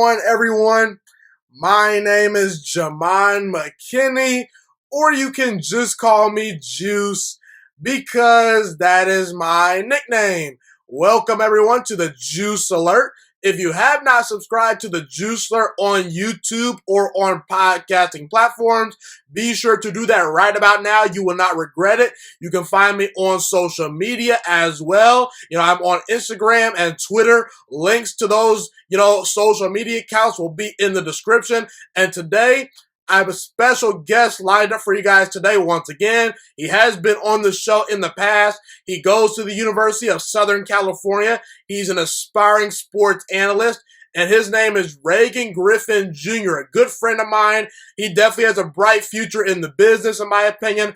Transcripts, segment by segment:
on, everyone? My name is Jamon McKinney, or you can just call me Juice because that is my nickname. Welcome, everyone, to the Juice Alert. If you have not subscribed to the Juice Alert on YouTube or on podcasting platforms, be sure to do that right about now. You will not regret it. You can find me on social media as well. I'm on Instagram and Twitter. Links to those, social media accounts will be in the description. And today, I have a special guest lined up for you guys today once again. He has been on the show in the past. He goes to the University of Southern California. He's an aspiring sports analyst, and his name is Reagan Griffin Jr., a good friend of mine. He definitely has a bright future in the business, in my opinion.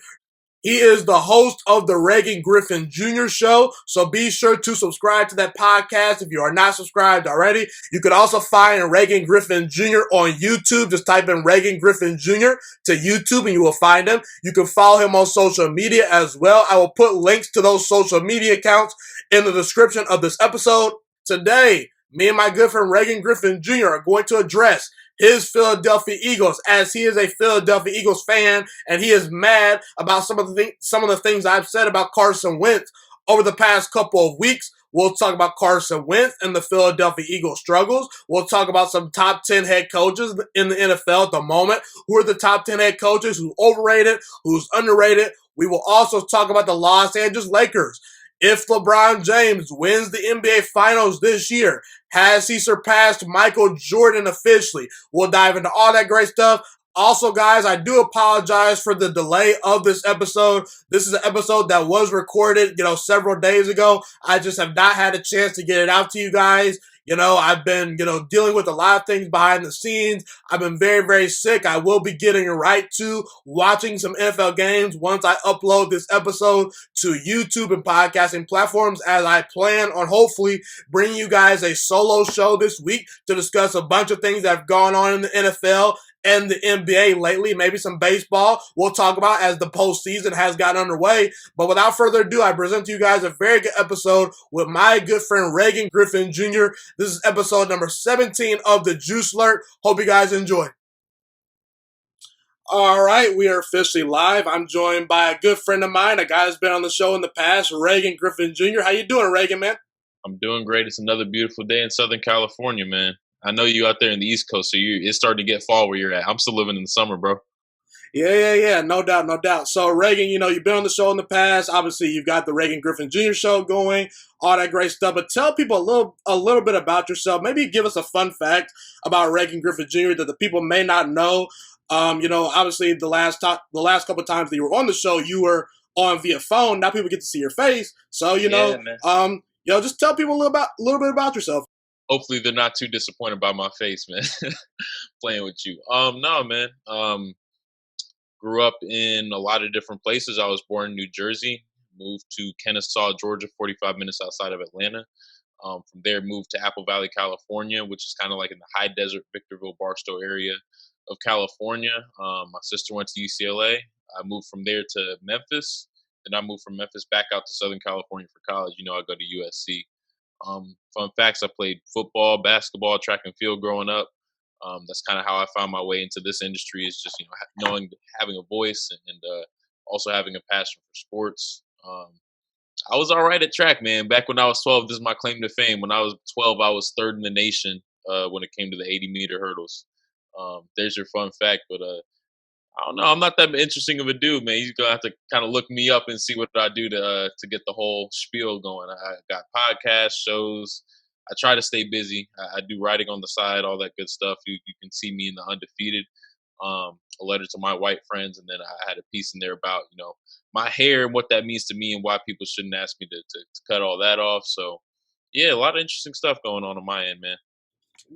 He is the host of the Reagan Griffin Jr. Show, so be sure to subscribe to that podcast if you are not subscribed already. You could also find Reagan Griffin Jr. on YouTube. Just type in Reagan Griffin Jr. to YouTube and you will find him. You can follow him on social media as well. I will put links to those social media accounts in the description of this episode. Today, me and my good friend Reagan Griffin Jr. are going to address his Philadelphia Eagles, as he is a Philadelphia Eagles fan, and he is mad about some of the things I've said about Carson Wentz over the past couple of weeks. We'll talk about Carson Wentz and the Philadelphia Eagles struggles. We'll talk about some top 10 head coaches in the NFL at the moment. Who are the top 10 head coaches? Who's overrated? Who's underrated? We will also talk about the Los Angeles Lakers. If LeBron James wins the NBA Finals this year, has he surpassed Michael Jordan officially? We'll dive into all that great stuff. Also, guys, I do apologize for the delay of this episode. This is an episode that was recorded, several days ago. I just have not had a chance to get it out to you guys. I've been, dealing with a lot of things behind the scenes. I've been very, very sick. I will be getting right to watching some NFL games once I upload this episode to YouTube and podcasting platforms, as I plan on hopefully bringing you guys a solo show this week to discuss a bunch of things that have gone on in the NFL and the NBA lately, maybe some baseball we'll talk about as the postseason has gotten underway. But without further ado, I present to you guys a very good episode with my good friend Reagan Griffin Jr. This is episode number 17 of the Juice Alert. Hope you guys enjoy. All right, we are officially live. I'm joined by a good friend of mine, a guy that's been on the show in the past, Reagan Griffin Jr. How you doing, Reagan, man? I'm doing great. It's another beautiful day in Southern California, man. I know you out there in the East Coast, so it's starting to get fall where you're at. I'm still living in the summer, bro. Yeah. No doubt. So, Reagan, you've been on the show in the past. Obviously, you've got the Reagan Griffin Jr. Show going, all that great stuff. But tell people a little bit about yourself. Maybe give us a fun fact about Reagan Griffin Jr. that the people may not know. Obviously, the last couple of times that you were on the show, you were on via phone. Now people get to see your face. So, just tell people a little bit about yourself. Hopefully they're not too disappointed by my face, man. Playing with you. No, man. Grew up in a lot of different places. I was born in New Jersey, moved to Kennesaw, Georgia, 45 minutes outside of Atlanta. From there, moved to Apple Valley, California, which is kind of like in the high desert, Victorville, Barstow area of California. My sister went to UCLA. I moved from there to Memphis. Then I moved from Memphis back out to Southern California for college. I go to USC. Fun facts, I played football, basketball, track and field growing up. That's kind of how I found my way into this industry, is just, having a voice and also having a passion for sports. I was all right at track, man. Back when I was 12, this is my claim to fame. When I was 12, I was third in the nation when it came to the 80-meter hurdles. There's your fun fact, but I don't know. I'm not that interesting of a dude, man. You're gonna have to kind of look me up and see what I do to get the whole spiel going. I got podcasts, shows. I try to stay busy. I do writing on the side, all that good stuff. You can see me in the Undefeated, a letter to my white friends, and then I had a piece in there about my hair and what that means to me and why people shouldn't ask me to cut all that off. So yeah, a lot of interesting stuff going on my end, man.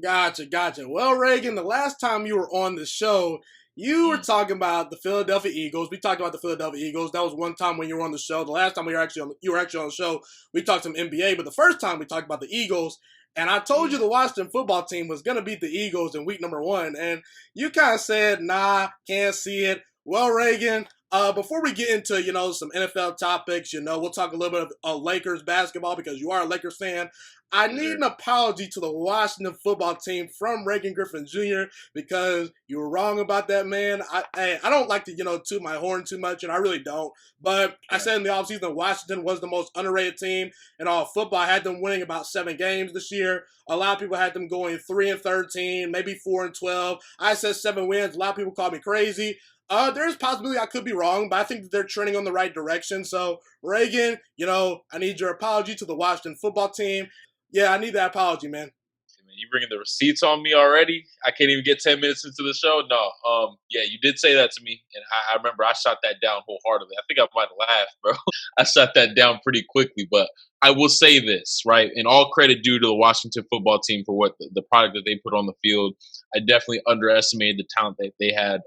Gotcha. Well, Reagan, the last time you were on the show, you were talking about the Philadelphia Eagles. We talked about the Philadelphia Eagles. That was one time when you were on the show. The last time you were actually on the show, we talked some NBA. But the first time we talked about the Eagles, and I told you the Washington football team was going to beat the Eagles in week number 1. And you kind of said, nah, can't see it. Well, Reagan, Before we get into, some NFL topics, we'll talk a little bit of Lakers basketball because you are a Lakers fan. I Yes, need sir. an apology to the Washington football team from Reagan Griffin Jr. because you were wrong about that, man. I don't like to, toot my horn too much, and I really don't. But I Right. said in the offseason Washington was the most underrated team in all football. I had them winning about 7 games this year. A lot of people had them going 3-13, maybe 4-12. I said 7 wins. A lot of people called me crazy. There's possibility I could be wrong, but I think that they're trending on the right direction. So, Reagan, I need your apology to the Washington football team. Yeah, I need that apology, man. Man, you bringing the receipts on me already? I can't even get 10 minutes into the show. No, yeah, you did say that to me, and I remember I shot that down wholeheartedly. I think I might have laughed, bro. I shot that down pretty quickly, but I will say this, right? And all credit due to the Washington football team for what the product that they put on the field. I definitely underestimated the talent that they had.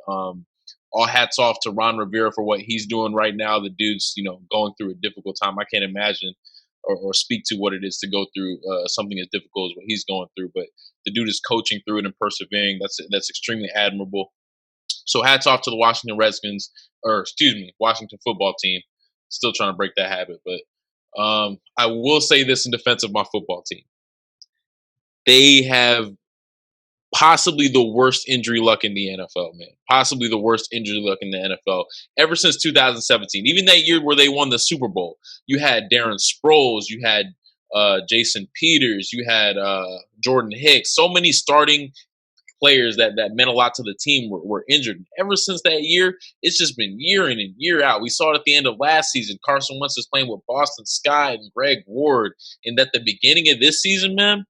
All hats off to Ron Rivera for what he's doing right now. The dude's, going through a difficult time. I can't imagine or speak to what it is to go through something as difficult as what he's going through. But the dude is coaching through it and persevering. That's extremely admirable. So hats off to the Washington Redskins, or excuse me, Washington football team. Still trying to break that habit, but I will say this in defense of my football team: they have possibly the worst injury luck in the NFL, man. Possibly the worst injury luck in the NFL ever since 2017. Even that year where they won the Super Bowl, you had Darren Sproles, you had Jason Peters, you had Jordan Hicks. So many starting players that meant a lot to the team were injured. Ever since that year, it's just been year in and year out. We saw it at the end of last season. Carson Wentz is playing with Boston Scott and Greg Ward. And at the beginning of this season, man,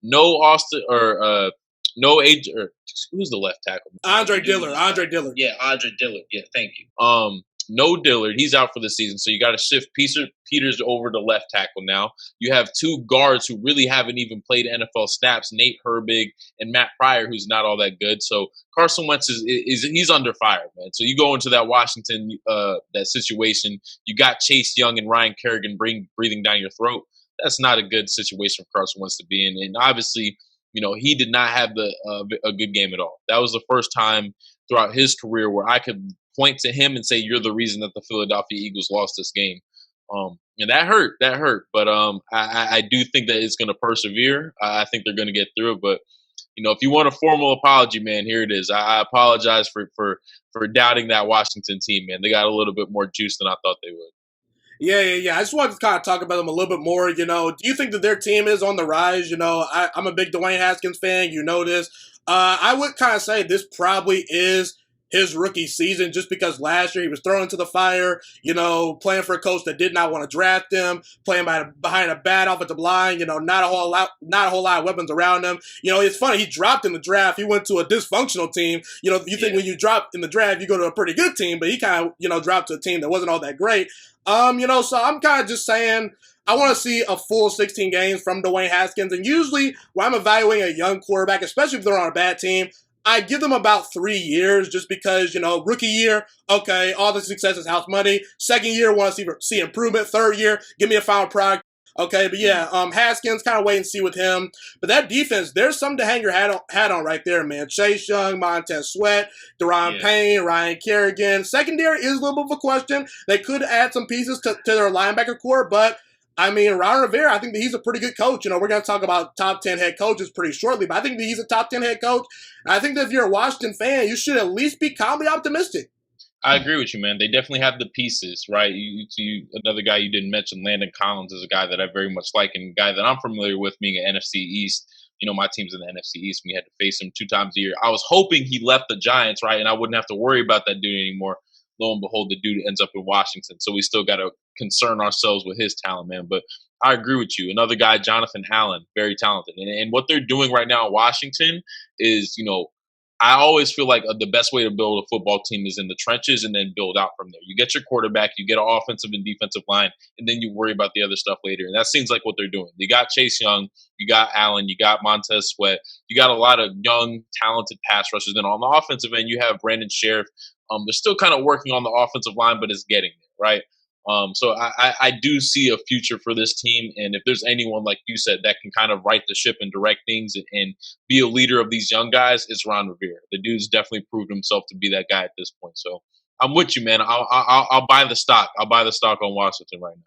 no Austin or no age or who's the left tackle? Andre Dillard. Andre Dillard. Yeah, Andre Dillard. Yeah, thank you. No Dillard. He's out for the season, so you got to shift Peters over to left tackle now. You have 2 guards who really haven't even played NFL snaps: Nate Herbig and Matt Pryor, who's not all that good. So Carson Wentz is he's under fire, man. So you go into that Washington that situation. You got Chase Young and Ryan Kerrigan breathing down your throat. That's not a good situation for Carson Wentz to be in, and obviously, he did not have a good game at all. That was the first time throughout his career where I could point to him and say, "You're the reason that the Philadelphia Eagles lost this game." And that hurt. That hurt. But I do think that it's going to persevere. I think they're going to get through it. But if you want a formal apology, man, here it is. I apologize for doubting that Washington team, man. They got a little bit more juice than I thought they would. Yeah. I just wanted to kind of talk about them a little bit more. Do you think that their team is on the rise? I'm a big Dwayne Haskins fan. You know this. I would kind of say this probably is his rookie season just because last year he was thrown into the fire, playing for a coach that did not want to draft him, playing behind a bad offensive line, not a whole lot of weapons around him. It's funny, he dropped in the draft. He went to a dysfunctional team. You think when you drop in the draft, you go to a pretty good team, but he kind of, dropped to a team that wasn't all that great. So I'm kind of just saying I want to see a full 16 games from Dwayne Haskins. And usually when I'm evaluating a young quarterback, especially if they're on a bad team, I give them about 3 years just because, rookie year, okay, all the success is house money. Second year, want to see improvement. Third year, give me a final product. Okay, but yeah, Haskins, kind of wait and see with him. But that defense, there's something to hang your hat on right there, man. Chase Young, Montez Sweat, Deron Payne, Ryan Kerrigan. Secondary is a little bit of a question. They could add some pieces to their linebacker core, but Ron Rivera, I think that he's a pretty good coach. We're going to talk about top 10 head coaches pretty shortly, but I think that he's a top 10 head coach. And I think that if you're a Washington fan, you should at least be calmly optimistic. I agree with you, man. They definitely have the pieces, right? Another guy you didn't mention, Landon Collins, is a guy that I very much like and a guy that I'm familiar with, being an NFC East. My team's in the NFC East. We had to face him 2 times a year. I was hoping he left the Giants, right, and I wouldn't have to worry about that dude anymore. Lo and behold, the dude ends up in Washington. So we still got to concern ourselves with his talent, man. But I agree with you. Another guy, Jonathan Allen, very talented. And what they're doing right now in Washington is, I always feel like the best way to build a football team is in the trenches and then build out from there. You get your quarterback, you get an offensive and defensive line, and then you worry about the other stuff later. And that seems like what they're doing. You got Chase Young, you got Allen, you got Montez Sweat, you got a lot of young, talented pass rushers. Then on the offensive end, you have Brandon Sheriff. They're still kind of working on the offensive line, but it's getting there, right? So I do see a future for this team. And if there's anyone, like you said, that can kind of right the ship and direct things and be a leader of these young guys, it's Ron Rivera. The dude's definitely proved himself to be that guy at this point. So I'm with you, man. I'll buy the stock. I'll buy the stock on Washington right now.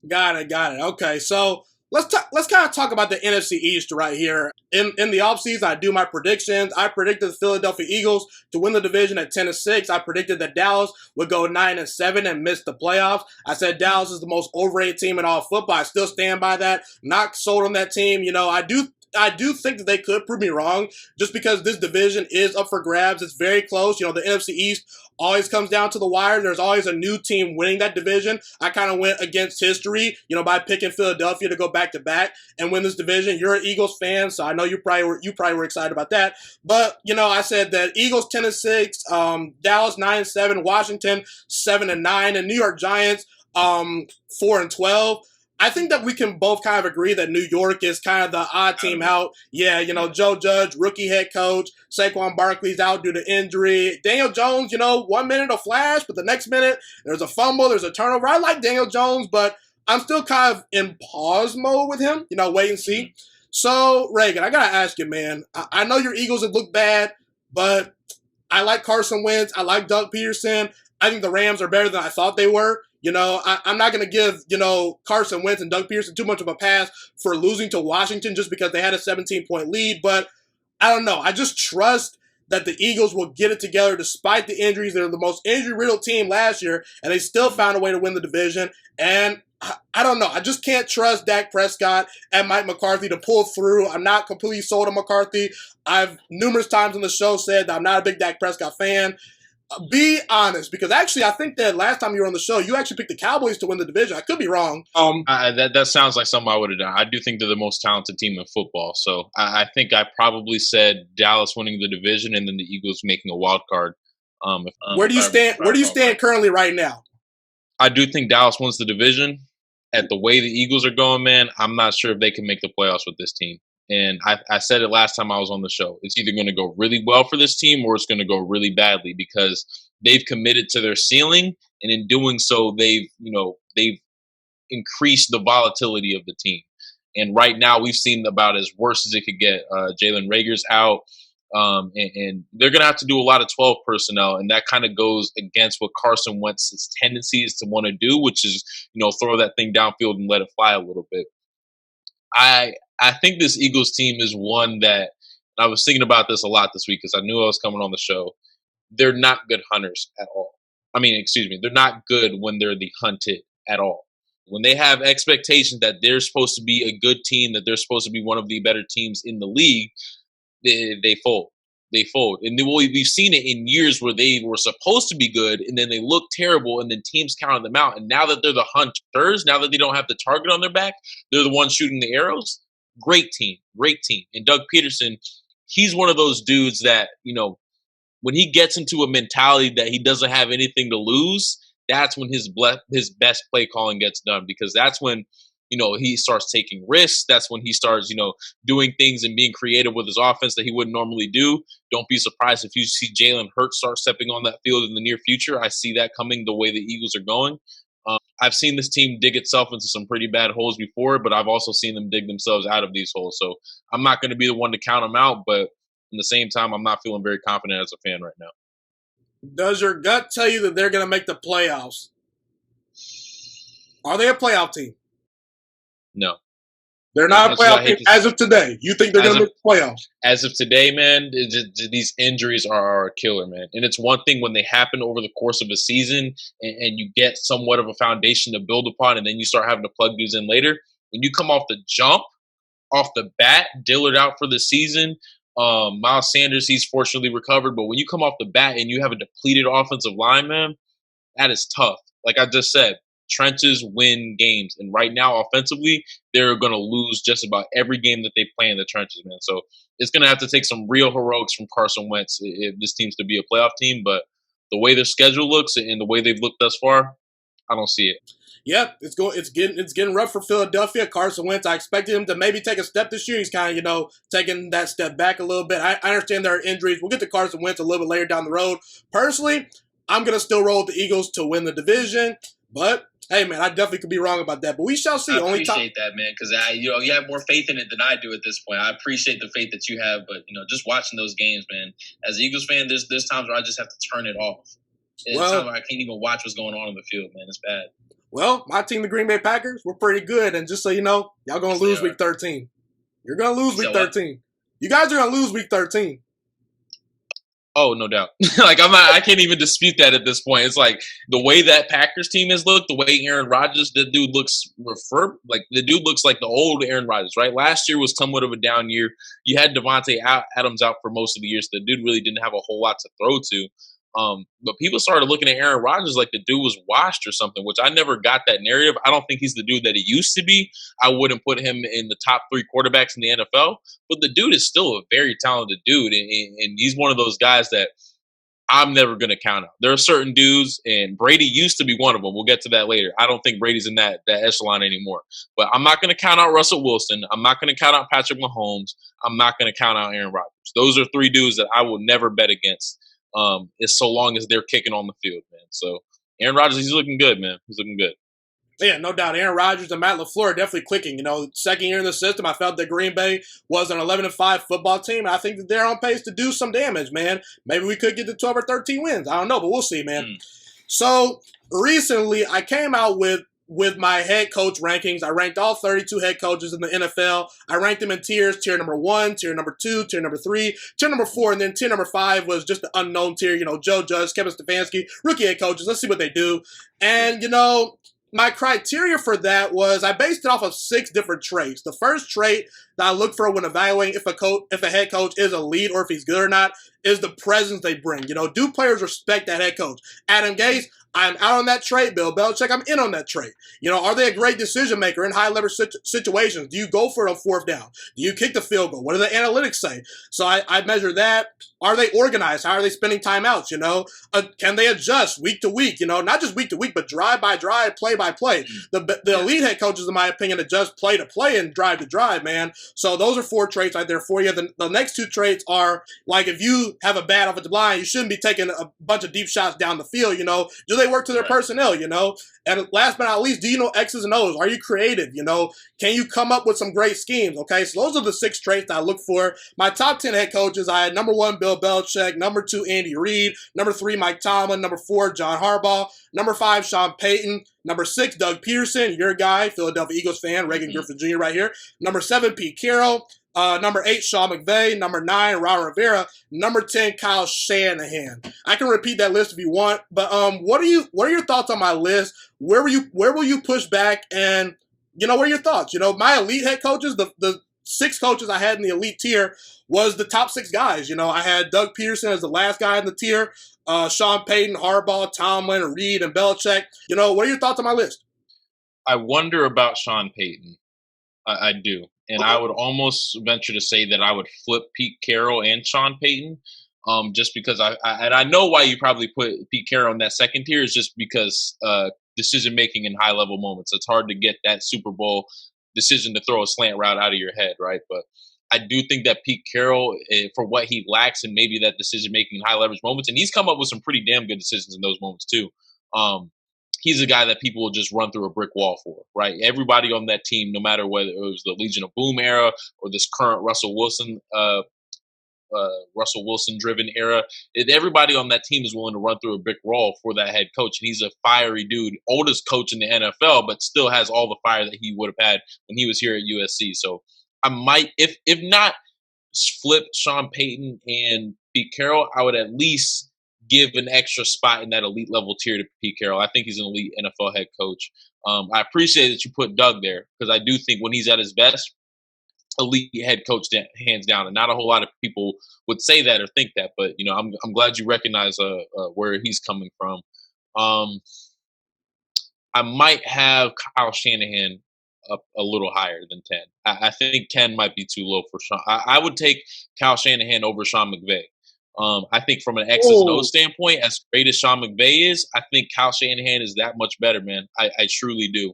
Got it. Okay, so let's kind of talk about the NFC East right here. In the offseason, I do my predictions. I predicted the Philadelphia Eagles to win the division at 10-6. I predicted that Dallas would go 9-7 and miss the playoffs. I said Dallas is the most overrated team in all football. I still stand by that. Not sold on that team. I do think that they could prove me wrong just because this division is up for grabs. It's very close. The NFC East always comes down to the wire. There's always a new team winning that division. I kind of went against history, by picking Philadelphia to go back to back and win this division. You're an Eagles fan, so I know you probably were excited about that. But, I said that Eagles 10-6, Dallas 9-7, Washington 7-9, and New York Giants 4-12. I think that we can both kind of agree that New York is kind of the odd team out. Yeah, Joe Judge, rookie head coach, Saquon Barkley's out due to injury. Daniel Jones, 1 minute a flash, but the next minute there's a fumble, there's a turnover. I like Daniel Jones, but I'm still kind of in pause mode with him, wait and see. So, Reagan, I got to ask you, man, I know your Eagles have looked bad, but I like Carson Wentz. I like Doug Pederson. I think the Rams are better than I thought they were. I'm not going to give, Carson Wentz and Doug Pederson too much of a pass for losing to Washington just because they had a 17-point lead. But I don't know. I just trust that the Eagles will get it together despite the injuries. They're the most injury-riddled team last year, and they still found a way to win the division. And I don't know. I just can't trust Dak Prescott and Mike McCarthy to pull through. I'm not completely sold on McCarthy. I've numerous times on the show said that I'm not a big Dak Prescott fan. Be honest, because actually I think that last time you were on the show, you actually picked the Cowboys to win the division. I could be wrong. That sounds like something I would have done. I do think they're the most talented team in football. So I think I probably said Dallas winning the division and then the Eagles making a wild card. Where do you stand? Where do you stand currently right now? I do think Dallas wins the division. At the way the Eagles are going, man, I'm not sure if they can make the playoffs with this team. And I said it last time I was on the show. It's either going to go really well for this team or it's going to go really badly because they've committed to their ceiling, and in doing so, they've increased the volatility of the team. And right now, we've seen about as worse as it could get. Jalen Reagor's out, and they're going to have to do a lot of 12 personnel, and that kind of goes against what Carson Wentz's tendency is to want to do, which is throw that thing downfield and let it fly a little bit. I think this Eagles team is one that I was thinking about this a lot this week because I knew I was coming on the show. They're not good hunters at all. They're not good when they're the hunted at all. When they have expectations that they're supposed to be a good team, that they're supposed to be one of the better teams in the league, they fold. They fold. And we've seen it in years where they were supposed to be good and then they look terrible and then teams counted them out. And now that they're the hunters, now that they don't have the target on their back, they're the ones shooting the arrows. Great team. And Doug Pederson, he's one of those dudes that, when he gets into a mentality that he doesn't have anything to lose, that's when his best play calling gets done, because that's when he starts taking risks. That's when he starts, doing things and being creative with his offense that he wouldn't normally do. Don't be surprised if you see Jalen Hurts start stepping on that field in the near future. I see that coming the way the Eagles are going. I've seen this team dig itself into some pretty bad holes before, but I've also seen them dig themselves out of these holes. So I'm not going to be the one to count them out, but in the same time, I'm not feeling very confident as a fan right now. Does your gut tell you that they're going to make the playoffs? Are they a playoff team? No. They're not a playoff team as of today. You think they're going to make the playoffs? As of today, man, these injuries are a killer, man. And it's one thing when they happen over the course of a season and you get somewhat of a foundation to build upon, and then you start having to plug dudes in later. When you come off the bat, Dillard out for the season, Miles Sanders, he's fortunately recovered. But when you come off the bat and you have a depleted offensive line, man, that is tough. Like I just said, trenches win games. And right now, offensively, they're going to lose just about every game that they play in the trenches, man. So it's going to have to take some real heroics from Carson Wentz if this team's to be a playoff team. But the way their schedule looks and the way they've looked thus far, I don't see it. Yep, it's getting rough for Philadelphia. Carson Wentz, I expected him to maybe take a step this year. He's kind of, taking that step back a little bit. I understand there are injuries. We'll get to Carson Wentz a little bit later down the road. Personally, I'm going to still roll with the Eagles to win the division. But, hey, man, I definitely could be wrong about that. But we shall see. I appreciate that, man, because you have more faith in it than I do at this point. I appreciate the faith that you have. But, just watching those games, man, as an Eagles fan, there's times where I just have to turn it off. It's time I can't even watch what's going on the field, man. It's bad. Well, my team, the Green Bay Packers, we're pretty good. And just so you know, y'all going to lose week 13. You're going to lose week 13. You guys are going to lose week 13. Oh, no doubt. I can't even dispute that at this point. It's like the way that Packers team has looked, the way Aaron Rodgers, the dude looks the dude looks like the old Aaron Rodgers, right? Last year was somewhat of a down year. You had Devontae Adams out for most of the year, so the dude really didn't have a whole lot to throw to. But people started looking at Aaron Rodgers like the dude was washed or something, which I never got that narrative. I don't think he's the dude that he used to be. I wouldn't put him in the top 3 quarterbacks in the NFL, but the dude is still a very talented dude, and he's one of those guys that I'm never going to count out. There are certain dudes, and Brady used to be one of them. We'll get to that later. I don't think Brady's in that echelon anymore. But I'm not going to count out Russell Wilson. I'm not going to count out Patrick Mahomes. I'm not going to count out Aaron Rodgers. Those are 3 dudes that I will never bet against. It's so long as they're kicking on the field, man. So Aaron Rodgers, he's looking good, man. He's looking good. Yeah, no doubt. Aaron Rodgers and Matt LaFleur are definitely clicking. You know, second year in the system, I felt that Green Bay was an 11-5 football team. I think that they're on pace to do some damage, man. Maybe we could get to 12 or 13 wins. I don't know, but we'll see, man. So recently, I came out with my head coach rankings. I ranked all 32 head coaches in the NFL. I ranked them in tiers. Tier number 1, tier number 2, tier number 3, tier number 4, and then tier number 5 was just the unknown tier. You know, Joe Judge, Kevin Stefanski, rookie head coaches. Let's see what they do. And, you know, my criteria for that was I based it off of 6 different traits. The first trait that I look for when evaluating if a head coach is elite or if he's good or not is the presence they bring. You know, do players respect that head coach? Adam Gase, I'm out on that trait. Bill Belichick, I'm in on that trait. You know, are they a great decision maker in high leverage situations? Do you go for it on 4th down? Do you kick the field goal? What do the analytics say? So I measure that. Are they organized? How are they spending timeouts? You know, can they adjust week to week? You know, not just week to week, but drive by drive, play by play. The elite head coaches, in my opinion, adjust play to play and drive to drive, man. So those are 4 traits right there for you. The next 2 traits are, like, if you have a bad offensive line, you shouldn't be taking a bunch of deep shots down the field. You know, do they work to their personnel? You know, and last but not least, do you know X's and O's? Are you creative? You know, can you come up with some great schemes? Okay, so those are the 6 traits that I look for. My top 10 head coaches, I had number 1, Bill Belichick, number 2, Andy Reid, number 3, Mike Tomlin, number 4, John Harbaugh, number 5, Sean Payton, number 6, Doug Pederson, your guy, Philadelphia Eagles fan, Reagan Griffin Jr. right here, number 7, Pete Carroll, number 8, Sean McVay, number 9, Ron Rivera, number 10, Kyle Shanahan. I can repeat that list if you want, but what are your thoughts on my list? Where will you push back? And you know, what are your thoughts? You know, my elite head coaches, the 6 coaches I had in the elite tier was the top 6 guys. You know, I had Doug Pederson as the last guy in the tier, Sean Payton, Harbaugh, Tomlin, Reid, and Belichick. You know, what are your thoughts on my list? I wonder about Sean Payton. I do. And I would almost venture to say that I would flip Pete Carroll and Sean Payton, just because I know why you probably put Pete Carroll in that second tier is just because decision making in high level moments. It's hard to get that Super Bowl decision to throw a slant route out of your head, right? But I do think that Pete Carroll, for what he lacks and maybe that decision making in high leverage moments, and he's come up with some pretty damn good decisions in those moments too. He's a guy that people will just run through a brick wall for, right? Everybody on that team, no matter whether it was the Legion of Boom era or this current Russell Wilson driven era, everybody on that team is willing to run through a brick wall for that head coach. And he's a fiery dude, oldest coach in the NFL, but still has all the fire that he would have had when he was here at USC. So I might, if not flip Sean Payton and Pete Carroll, I would at least give an extra spot in that elite level tier to Pete Carroll. I think he's an elite NFL head coach. I appreciate that you put Doug there because I do think when he's at his best, elite head coach hands down, and not a whole lot of people would say that or think that. But you know, I'm glad you recognize where he's coming from. I might have Kyle Shanahan up a little higher than 10. I think 10 might be too low for Sean. I would take Kyle Shanahan over Sean McVay. I think from an X's and O's standpoint, as great as Sean McVay is, I think Kyle Shanahan is that much better, man. I truly do.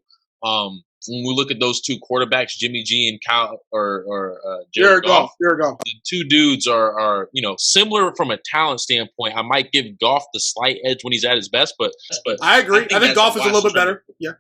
When we look at those 2 quarterbacks, Jimmy G and Kyle or Jared Goff, the 2 dudes are similar from a talent standpoint. I might give Goff the slight edge when he's at his best, but I agree. I think Goff is a little bit better. Yeah,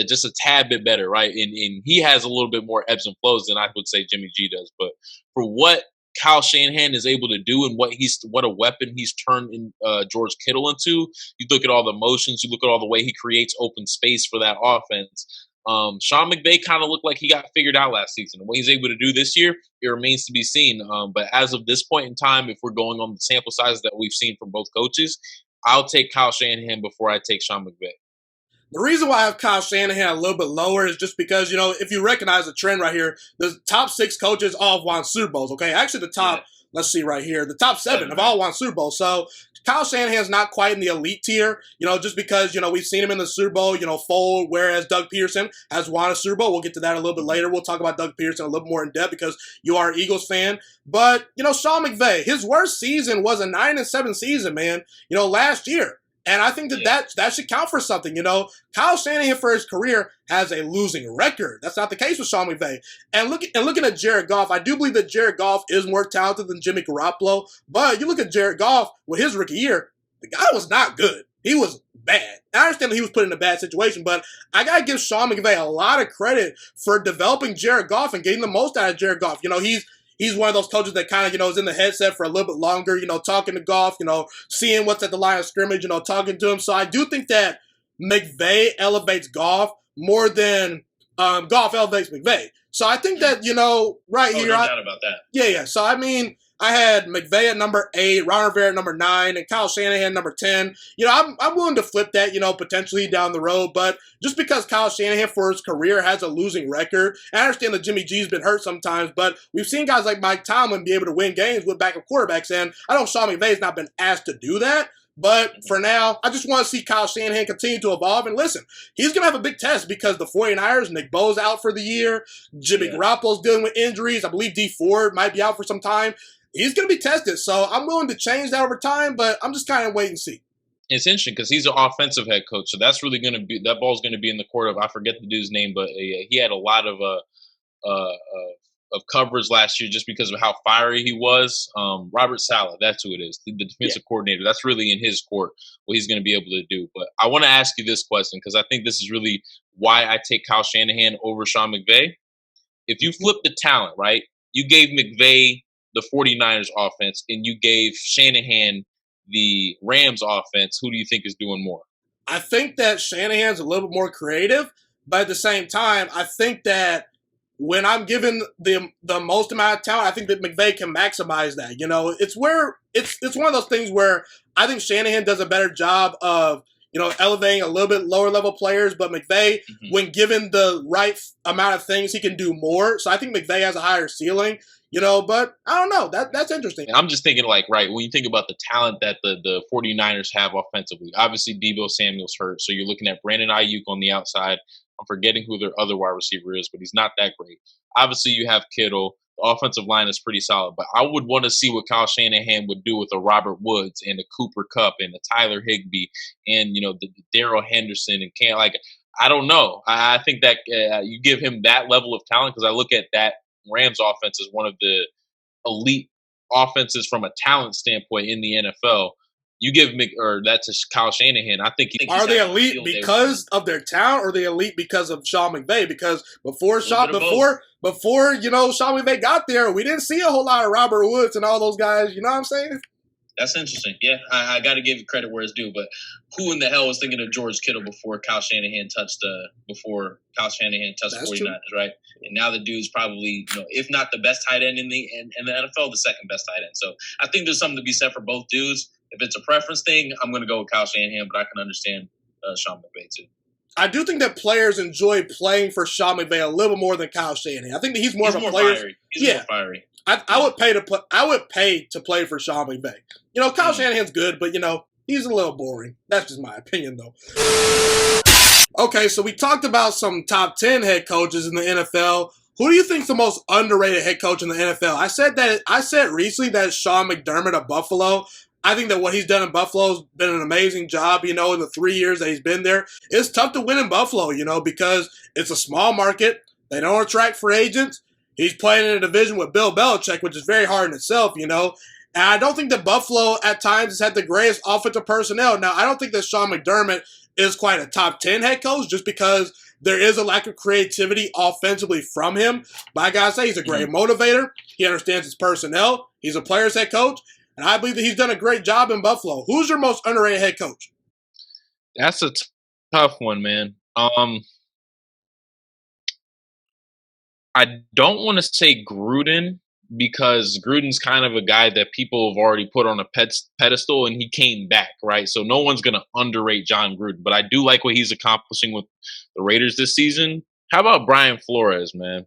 just a tad bit better, right? And he has a little bit more ebbs and flows than I would say Jimmy G does. But for what Kyle Shanahan is able to do and what a weapon he's turned in George Kittle into. You look at all the motions, you look at all the way he creates open space for that offense. Sean McVay kind of looked like he got figured out last season. What he's able to do this year, it remains to be seen. But as of this point in time, if we're going on the sample sizes that we've seen from both coaches, I'll take Kyle Shanahan before I take Sean McVay. The reason why I have Kyle Shanahan a little bit lower is just because, if you recognize the trend right here, the top 6 coaches all have won Super Bowls, okay? Actually, the top, let's see right here, the top 7 have all won Super Bowls. So Kyle Shanahan's not quite in the elite tier, just because, we've seen him in the Super Bowl, fold, whereas Doug Pederson has won a Super Bowl. We'll get to that a little bit later. We'll talk about Doug Pederson a little more in depth because you are an Eagles fan. But, Sean McVay, his worst season was a 9-7 season, man, last year. And I think that should count for something. Kyle Shanahan for his career has a losing record. That's not the case with Sean McVay. And looking at Jared Goff, I do believe that Jared Goff is more talented than Jimmy Garoppolo. But you look at Jared Goff with his rookie year, the guy was not good. He was bad. I understand that he was put in a bad situation, but I got to give Sean McVay a lot of credit for developing Jared Goff and getting the most out of Jared Goff. He's one of those coaches that kind of, is in the headset for a little bit longer, talking to Goff, seeing what's at the line of scrimmage, talking to him. So I do think that McVay elevates Goff more than Goff elevates McVay. So I think that, right here. No doubt about that. Yeah. So, I had McVay at number 8, Ron Rivera at number 9, and Kyle Shanahan number 10. I'm willing to flip that, potentially down the road. But just because Kyle Shanahan for his career has a losing record, I understand that Jimmy G's been hurt sometimes, but we've seen guys like Mike Tomlin be able to win games with backup quarterbacks, and I know Sean McVay's not been asked to do that. But for now, I just want to see Kyle Shanahan continue to evolve. And listen, he's going to have a big test because the 49ers, Nick Bosa's out for the year. Jimmy Garoppolo's dealing with injuries. I believe D Ford might be out for some time. He's going to be tested. So I'm willing to change that over time, but I'm just kind of wait and see. It's interesting because he's an offensive head coach. So that's really going to be – that ball's going to be in the court of – I forget the dude's name, but he had a lot of coverage last year just because of how fiery he was. Robert Saleh, that's who it is, the defensive coordinator. That's really in his court what he's going to be able to do. But I want to ask you this question because I think this is really why I take Kyle Shanahan over Sean McVay. If you flip the talent, right, you gave McVay the 49ers offense and you gave Shanahan the Rams offense, who do you think is doing more? I think that Shanahan's a little bit more creative, but at the same time, I think that when I'm given the most amount of talent, I think that McVay can maximize that. It's one of those things where I think Shanahan does a better job of, elevating a little bit lower level players, but McVay, when given the right amount of things, he can do more. So I think McVay has a higher ceiling. But I don't know. That's interesting. I'm just thinking when you think about the talent that the 49ers have offensively, obviously Deebo Samuel's hurt. So you're looking at Brandon Ayuk on the outside. I'm forgetting who their other wide receiver is, but he's not that great. Obviously you have Kittle. The offensive line is pretty solid, but I would want to see what Kyle Shanahan would do with a Robert Woods and a Cooper Kupp and a Tyler Higbee and, the Darrell Henderson and I don't know. I think that you give him that level of talent because I look at that Rams offense as one of the elite offenses from a talent standpoint in the NFL. You give that to Kyle Shanahan. I think are they elite because of their talent, or are they elite because of Sean McVay? Because before Sean McVay got there, we didn't see a whole lot of Robert Woods and all those guys. You know what I'm saying? That's interesting. Yeah, I got to give credit where it's due. But who in the hell was thinking of George Kittle before Kyle Shanahan touched the 49ers, true. Right? And now the dude's probably, if not the best tight end in the NFL, the second best tight end. So I think there's something to be said for both dudes. If it's a preference thing, I'm going to go with Kyle Shanahan, but I can understand Sean McVay too. I do think that players enjoy playing for Sean McVay a little more than Kyle Shanahan. I think that he's more player. Fiery. He's more fiery. I would pay to play for Sean McVay. Kyle Shanahan's good, but he's a little boring. That's just my opinion, though. Okay, so we talked about some top 10 head coaches in the NFL. Who do you think is the most underrated head coach in the NFL? I said recently that it's Sean McDermott of Buffalo. I think that what he's done in Buffalo has been an amazing job, in the 3 years that he's been there. It's tough to win in Buffalo, because it's a small market. They don't attract free agents. He's playing in a division with Bill Belichick, which is very hard in itself, And I don't think that Buffalo at times has had the greatest offensive personnel. Now, I don't think that Sean McDermott is quite a top 10 head coach just because there is a lack of creativity offensively from him. But I gotta say, he's a great motivator. He understands his personnel. He's a player's head coach. And I believe that he's done a great job in Buffalo. Who's your most underrated head coach? That's a tough one, man. I don't want to say Gruden because Gruden's kind of a guy that people have already put on a pedestal, and he came back, right? So no one's going to underrate John Gruden. But I do like what he's accomplishing with the Raiders this season. How about Brian Flores, man?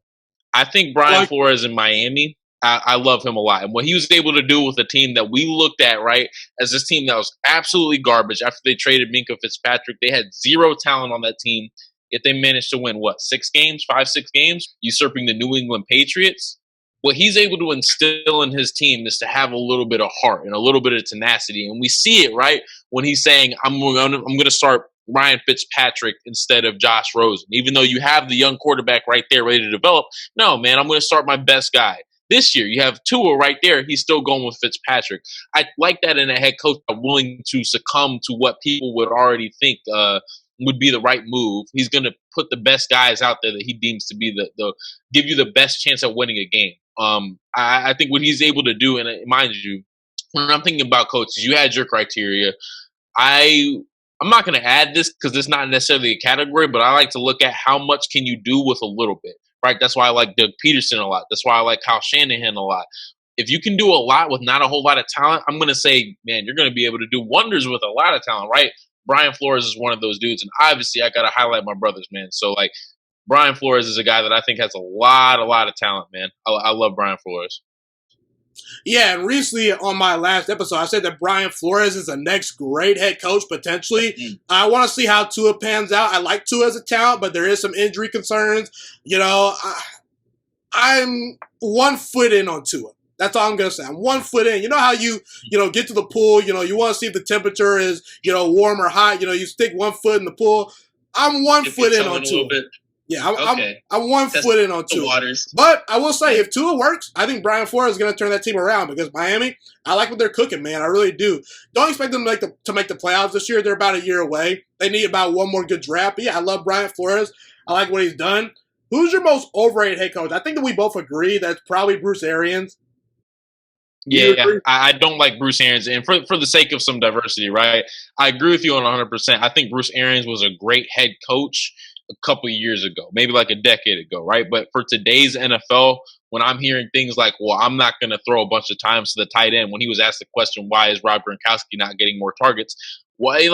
I think Brian Flores in Miami, I love him a lot. And what he was able to do with a team that we looked at, right, as this team that was absolutely garbage after they traded Minkah Fitzpatrick. They had zero talent on that team. Yet they managed to win, what, 6 games, 5-6 games, usurping the New England Patriots. What he's able to instill in his team is to have a little bit of heart and a little bit of tenacity. And we see it, right, when he's saying, I'm going to start Ryan Fitzpatrick instead of Josh Rosen. Even though you have the young quarterback right there ready to develop, no, man, I'm going to start my best guy. This year, you have Tua right there. He's still going with Fitzpatrick. I like that in a head coach willing to succumb to what people would already think would be the right move. He's going to put the best guys out there that he deems to be the give you the best chance at winning a game. I think what he's able to do, and mind you, when I'm thinking about coaches, you had your criteria. I'm not going to add this because it's not necessarily a category, but I like to look at how much can you do with a little bit, right? That's why I like Doug Pederson a lot. That's why I like Kyle Shanahan a lot. If you can do a lot with not a whole lot of talent, I'm going to say, man, you're going to be able to do wonders with a lot of talent, right? Brian Flores is one of those dudes, and obviously I got to highlight my brothers, man. So, like, Brian Flores is a guy that I think has a lot of talent, man. I love Brian Flores. Yeah, and recently on my last episode, I said that Brian Flores is the next great head coach, potentially. I want to see how Tua pans out. I like Tua as a talent, but there is some injury concerns. You know, I'm 1 foot in on Tua. That's all I'm going to say. I'm 1 foot in. You know how you get to the pool, you want to see if the temperature is, warm or hot. You stick 1 foot in the pool. I'm 1 foot in on Tua. Yeah, I'm 1 foot in on Tua. But I will say, if Tua works, I think Brian Flores is going to turn that team around because Miami, I like what they're cooking, man. I really do. Don't expect them to make the playoffs this year. They're about a year away. They need about one more good draft. But yeah, I love Brian Flores. I like what he's done. Who's your most overrated head coach? I think that we both agree that's probably Bruce Arians. Yeah, I don't like Bruce Arians. And for the sake of some diversity, right, I agree with you on 100%. I think Bruce Arians was a great head coach a couple of years ago, maybe like a decade ago, right? But for today's NFL, when I'm hearing things like, well, I'm not going to throw a bunch of times to the tight end, when he was asked the question, why is Rob Gronkowski not getting more targets? Why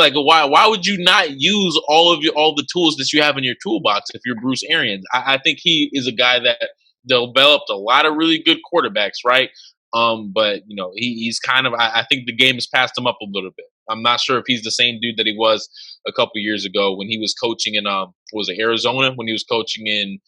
would you not use all the tools that you have in your toolbox if you're Bruce Arians? I think he is a guy that developed a lot of really good quarterbacks, right? But he's kind of, I think the game has passed him up a little bit. I'm not sure if he's the same dude that he was a couple years ago when he was coaching in was it Arizona, when he was coaching in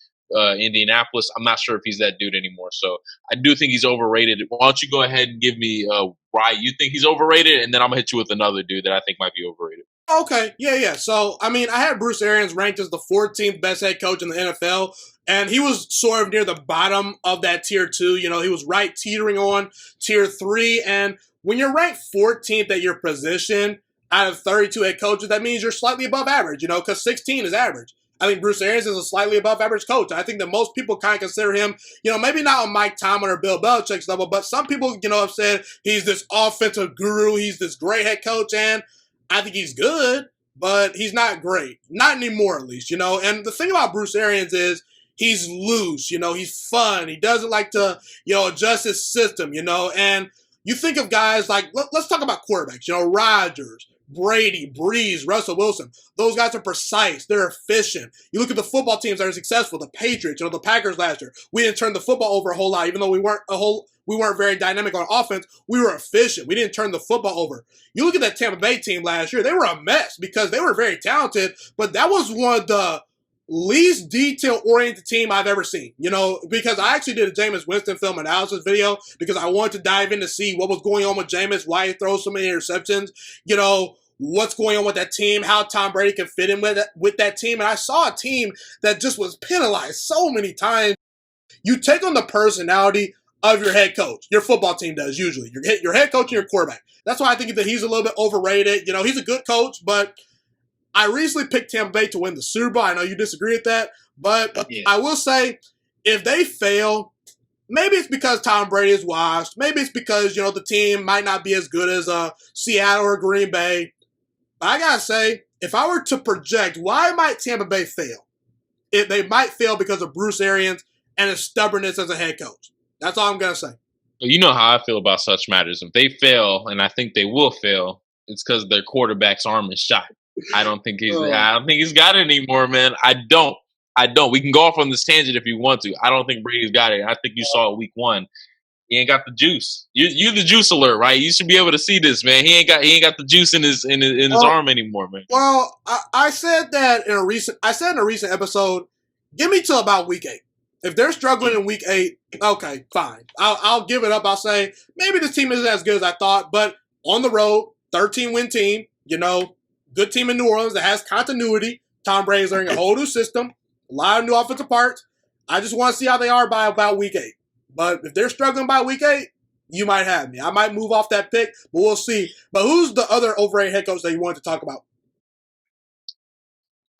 Indianapolis. I'm not sure if he's that dude anymore. So I do think he's overrated. Why don't you go ahead and give me why you think he's overrated, and then I'm gonna hit you with another dude that I think might be overrated. Okay, yeah. So, I mean, I had Bruce Arians ranked as the 14th best head coach in the NFL, and he was sort of near the bottom of that tier 2. He was right teetering on tier 3, and when you're ranked 14th at your position out of 32 head coaches, that means you're slightly above average, because 16 is average. I think Bruce Arians is a slightly above average coach. I think that most people kind of consider him, maybe not on Mike Tomlin or Bill Belichick's level, but some people, have said he's this offensive guru, he's this great head coach, and I think he's good, but he's not great. Not anymore, at least, And the thing about Bruce Arians is he's loose, he's fun. He doesn't like to, adjust his system, And you think of guys like, let's talk about quarterbacks, Rodgers, Brady, Breeze, Russell Wilson. Those guys are precise. They're efficient. You look at the football teams that are successful, the Patriots, the Packers last year. We didn't turn the football over a whole lot, even though we weren't very dynamic on offense. We were efficient. We didn't turn the football over. You look at that Tampa Bay team last year, they were a mess because they were very talented, but that was one of the least detail-oriented team I've ever seen, because I actually did a Jameis Winston film analysis video because I wanted to dive in to see what was going on with Jameis, why he throws so many interceptions, what's going on with that team, how Tom Brady can fit in with that team. And I saw a team that just was penalized so many times. You take on the personality of your head coach. Your football team does, usually. Your head coach and your quarterback. That's why I think that he's a little bit overrated. He's a good coach, but I recently picked Tampa Bay to win the Super Bowl. I know you disagree with that, but I will say if they fail, maybe it's because Tom Brady is washed. Maybe it's because, the team might not be as good as Seattle or Green Bay. But I got to say, if I were to project, why might Tampa Bay fail? They might fail because of Bruce Arians and his stubbornness as a head coach. That's all I'm going to say. You know how I feel about such matters. If they fail, and I think they will fail, it's because their quarterback's arm is shot. I don't think he's got it anymore, man. I don't. We can go off on this tangent if you want to. I don't think Brady's got it. I think you saw it week 1. He ain't got the juice. You the juice alert, right? You should be able to see this, man. He ain't got the juice in his arm anymore, man. Well, I said that in a recent episode. Give me till about week 8. If they're struggling in week 8, okay, fine. I'll give it up. I'll say maybe this team isn't as good as I thought, but on the road, 13-win team, good team in New Orleans that has continuity. Tom Brady's learning a whole new system, a lot of new offensive parts. I just want to see how they are by about week 8. But if they're struggling by week 8, you might have me. I might move off that pick, but we'll see. But who's the other overrated head coach that you wanted to talk about?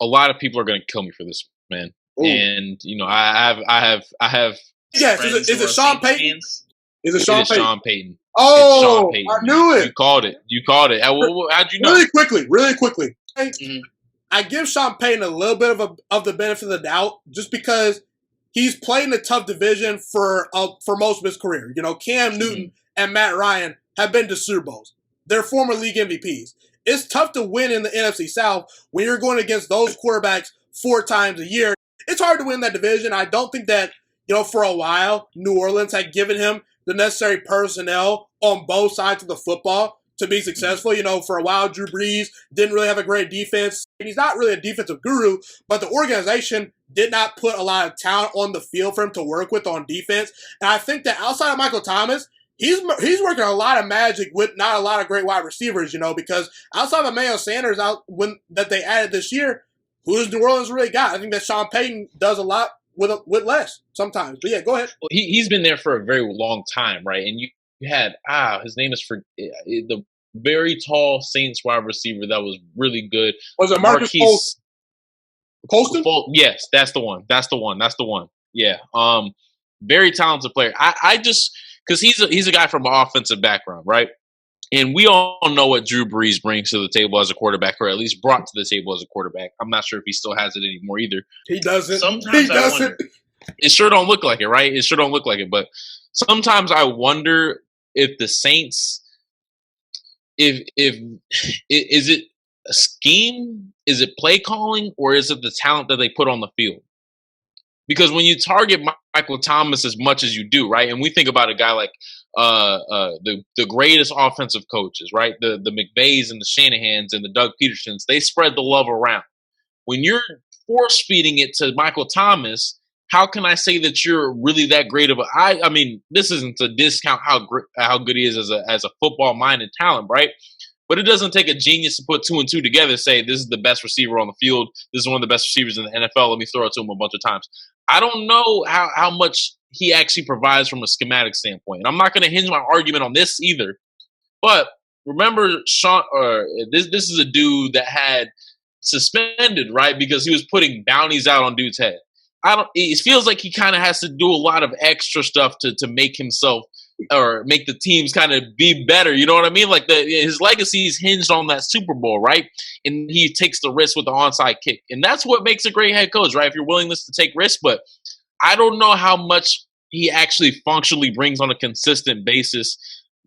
A lot of people are going to kill me for this, man. Ooh. And I have. Yes, is it Sean Payton? Is it Sean Payton? Sean Payton. Oh, Sean Payton. I knew it. You called it. How'd you know? Really quickly. I give Sean Payton a little bit of the benefit of the doubt, just because he's played in a tough division for most of his career. Cam Newton and Matt Ryan have been to Super Bowls. They're former league MVPs. It's tough to win in the NFC South when you're going against those quarterbacks 4 times a year. It's hard to win that division. I don't think that, for a while, New Orleans had given him the necessary personnel on both sides of the football to be successful. For a while, Drew Brees didn't really have a great defense. He's not really a defensive guru, but the organization did not put a lot of talent on the field for him to work with on defense. And I think that outside of Michael Thomas, he's working a lot of magic with not a lot of great wide receivers, because outside of Emmanuel Sanders that they added this year, who does New Orleans really got? I think that Sean Payton does a lot with less sometimes. But yeah, go ahead. Well, he's been there for a very long time, right? And you had his name is the very tall Saints wide receiver that was really good. Was it Marcus Colston? Yes, that's the one. Yeah. Very talented player. I just because he's a guy from an offensive background, right? And we all know what Drew Brees brings to the table as a quarterback, or at least brought to the table as a quarterback. I'm not sure if he still has it anymore either. He doesn't. Sometimes I wonder. It sure don't look like it, right? It sure don't look like it. But sometimes I wonder if the Saints, if is it a scheme, is it play calling, or is it the talent that they put on the field? Because when you target Michael Thomas as much as you do, right, and we think about a guy like the greatest offensive coaches, right, the McVays and the Shanahans and the Doug Pedersons, they spread the love around. When you're force feeding it to Michael Thomas, how can I say that you're really that great of a? I mean, this isn't to discount how good he is as a football minded talent, right? But it doesn't take a genius to put 2 and 2 together. Say this is the best receiver on the field. This is one of the best receivers in the NFL. Let me throw it to him a bunch of times. I don't know how much he actually provides from a schematic standpoint. And I'm not going to hinge my argument on this either. But remember, Sean, this is a dude that had suspended, right, because he was putting bounties out on dude's head. It feels like he kind of has to do a lot of extra stuff to make himself or make the teams kind of be better. You know what I mean? Like his legacy is hinged on that Super Bowl, right? And he takes the risk with the onside kick. And that's what makes a great head coach, right? If you're willingness to take risks. But I don't know how much he actually functionally brings on a consistent basis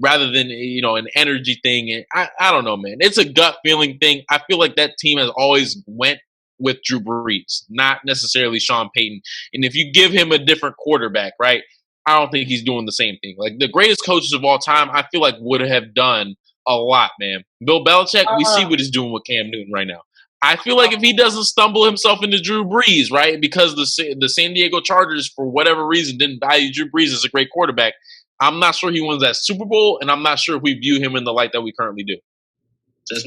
rather than, an energy thing. And I don't know, man. It's a gut feeling thing. I feel like that team has always went with Drew Brees, not necessarily Sean Payton. And if you give him a different quarterback, right, I don't think he's doing the same thing. Like the greatest coaches of all time, I feel like would have done a lot, man. Bill Belichick, we see what he's doing with Cam Newton right now. I feel like if he doesn't stumble himself into Drew Brees, right, because the San Diego Chargers, for whatever reason, didn't value Drew Brees as a great quarterback, I'm not sure he wins that Super Bowl, and I'm not sure if we view him in the light that we currently do.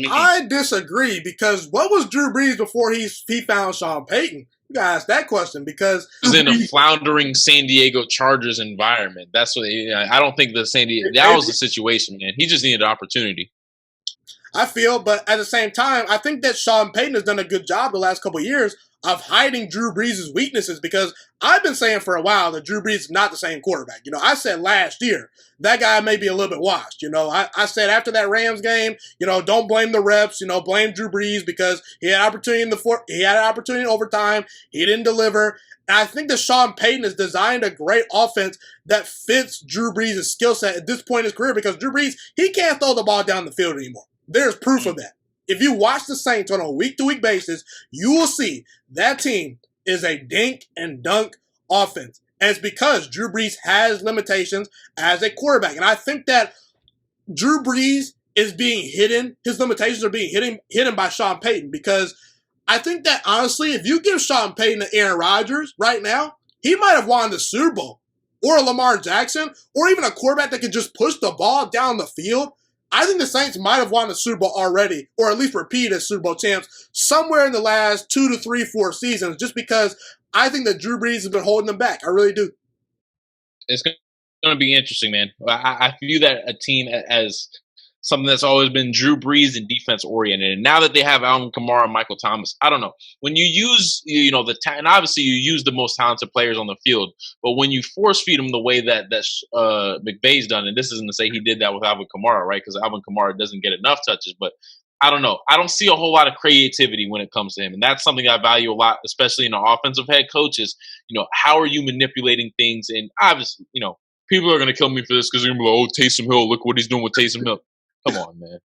I disagree, because what was Drew Brees before he found Sean Payton? You gotta ask that question, because he was in a floundering San Diego Chargers environment. That's what I don't think that was the situation, man. He just needed an opportunity. I feel, but at the same time, I think that Sean Payton has done a good job the last couple of years of hiding Drew Brees' weaknesses, because I've been saying for a while that Drew Brees is not the same quarterback. I said last year that guy may be a little bit washed. I said after that Rams game, don't blame the reps. Blame Drew Brees because he had opportunity an opportunity in overtime. He didn't deliver. And I think that Sean Payton has designed a great offense that fits Drew Brees' skill set at this point in his career, because Drew Brees, he can't throw the ball down the field anymore. There's proof of that. If you watch the Saints on a week-to-week basis, you will see that team is a dink and dunk offense. And it's because Drew Brees has limitations as a quarterback. And I think that Drew Brees is being hidden. His limitations are being hidden by Sean Payton, because I think that, honestly, if you give Sean Payton to Aaron Rodgers right now, he might have won the Super Bowl, or Lamar Jackson, or even a quarterback that can just push the ball down the field. I think the Saints might have won the Super Bowl already, or at least repeated as Super Bowl champs somewhere in the last 2 to 3, 4 seasons, just because I think that Drew Brees has been holding them back. I really do. It's going to be interesting, man. I view that a team as something that's always been Drew Brees and defense oriented. And now that they have Alvin Kamara and Michael Thomas, I don't know. When you use, and obviously you use the most talented players on the field, but when you force feed them the way that McVay's done, and this isn't to say he did that with Alvin Kamara, right? Because Alvin Kamara doesn't get enough touches, but I don't know. I don't see a whole lot of creativity when it comes to him. And that's something I value a lot, especially in an offensive head coach is, how are you manipulating things? And obviously, people are going to kill me for this because they're going to be like, oh, Taysom Hill, look what he's doing with Taysom Hill. Come on, man.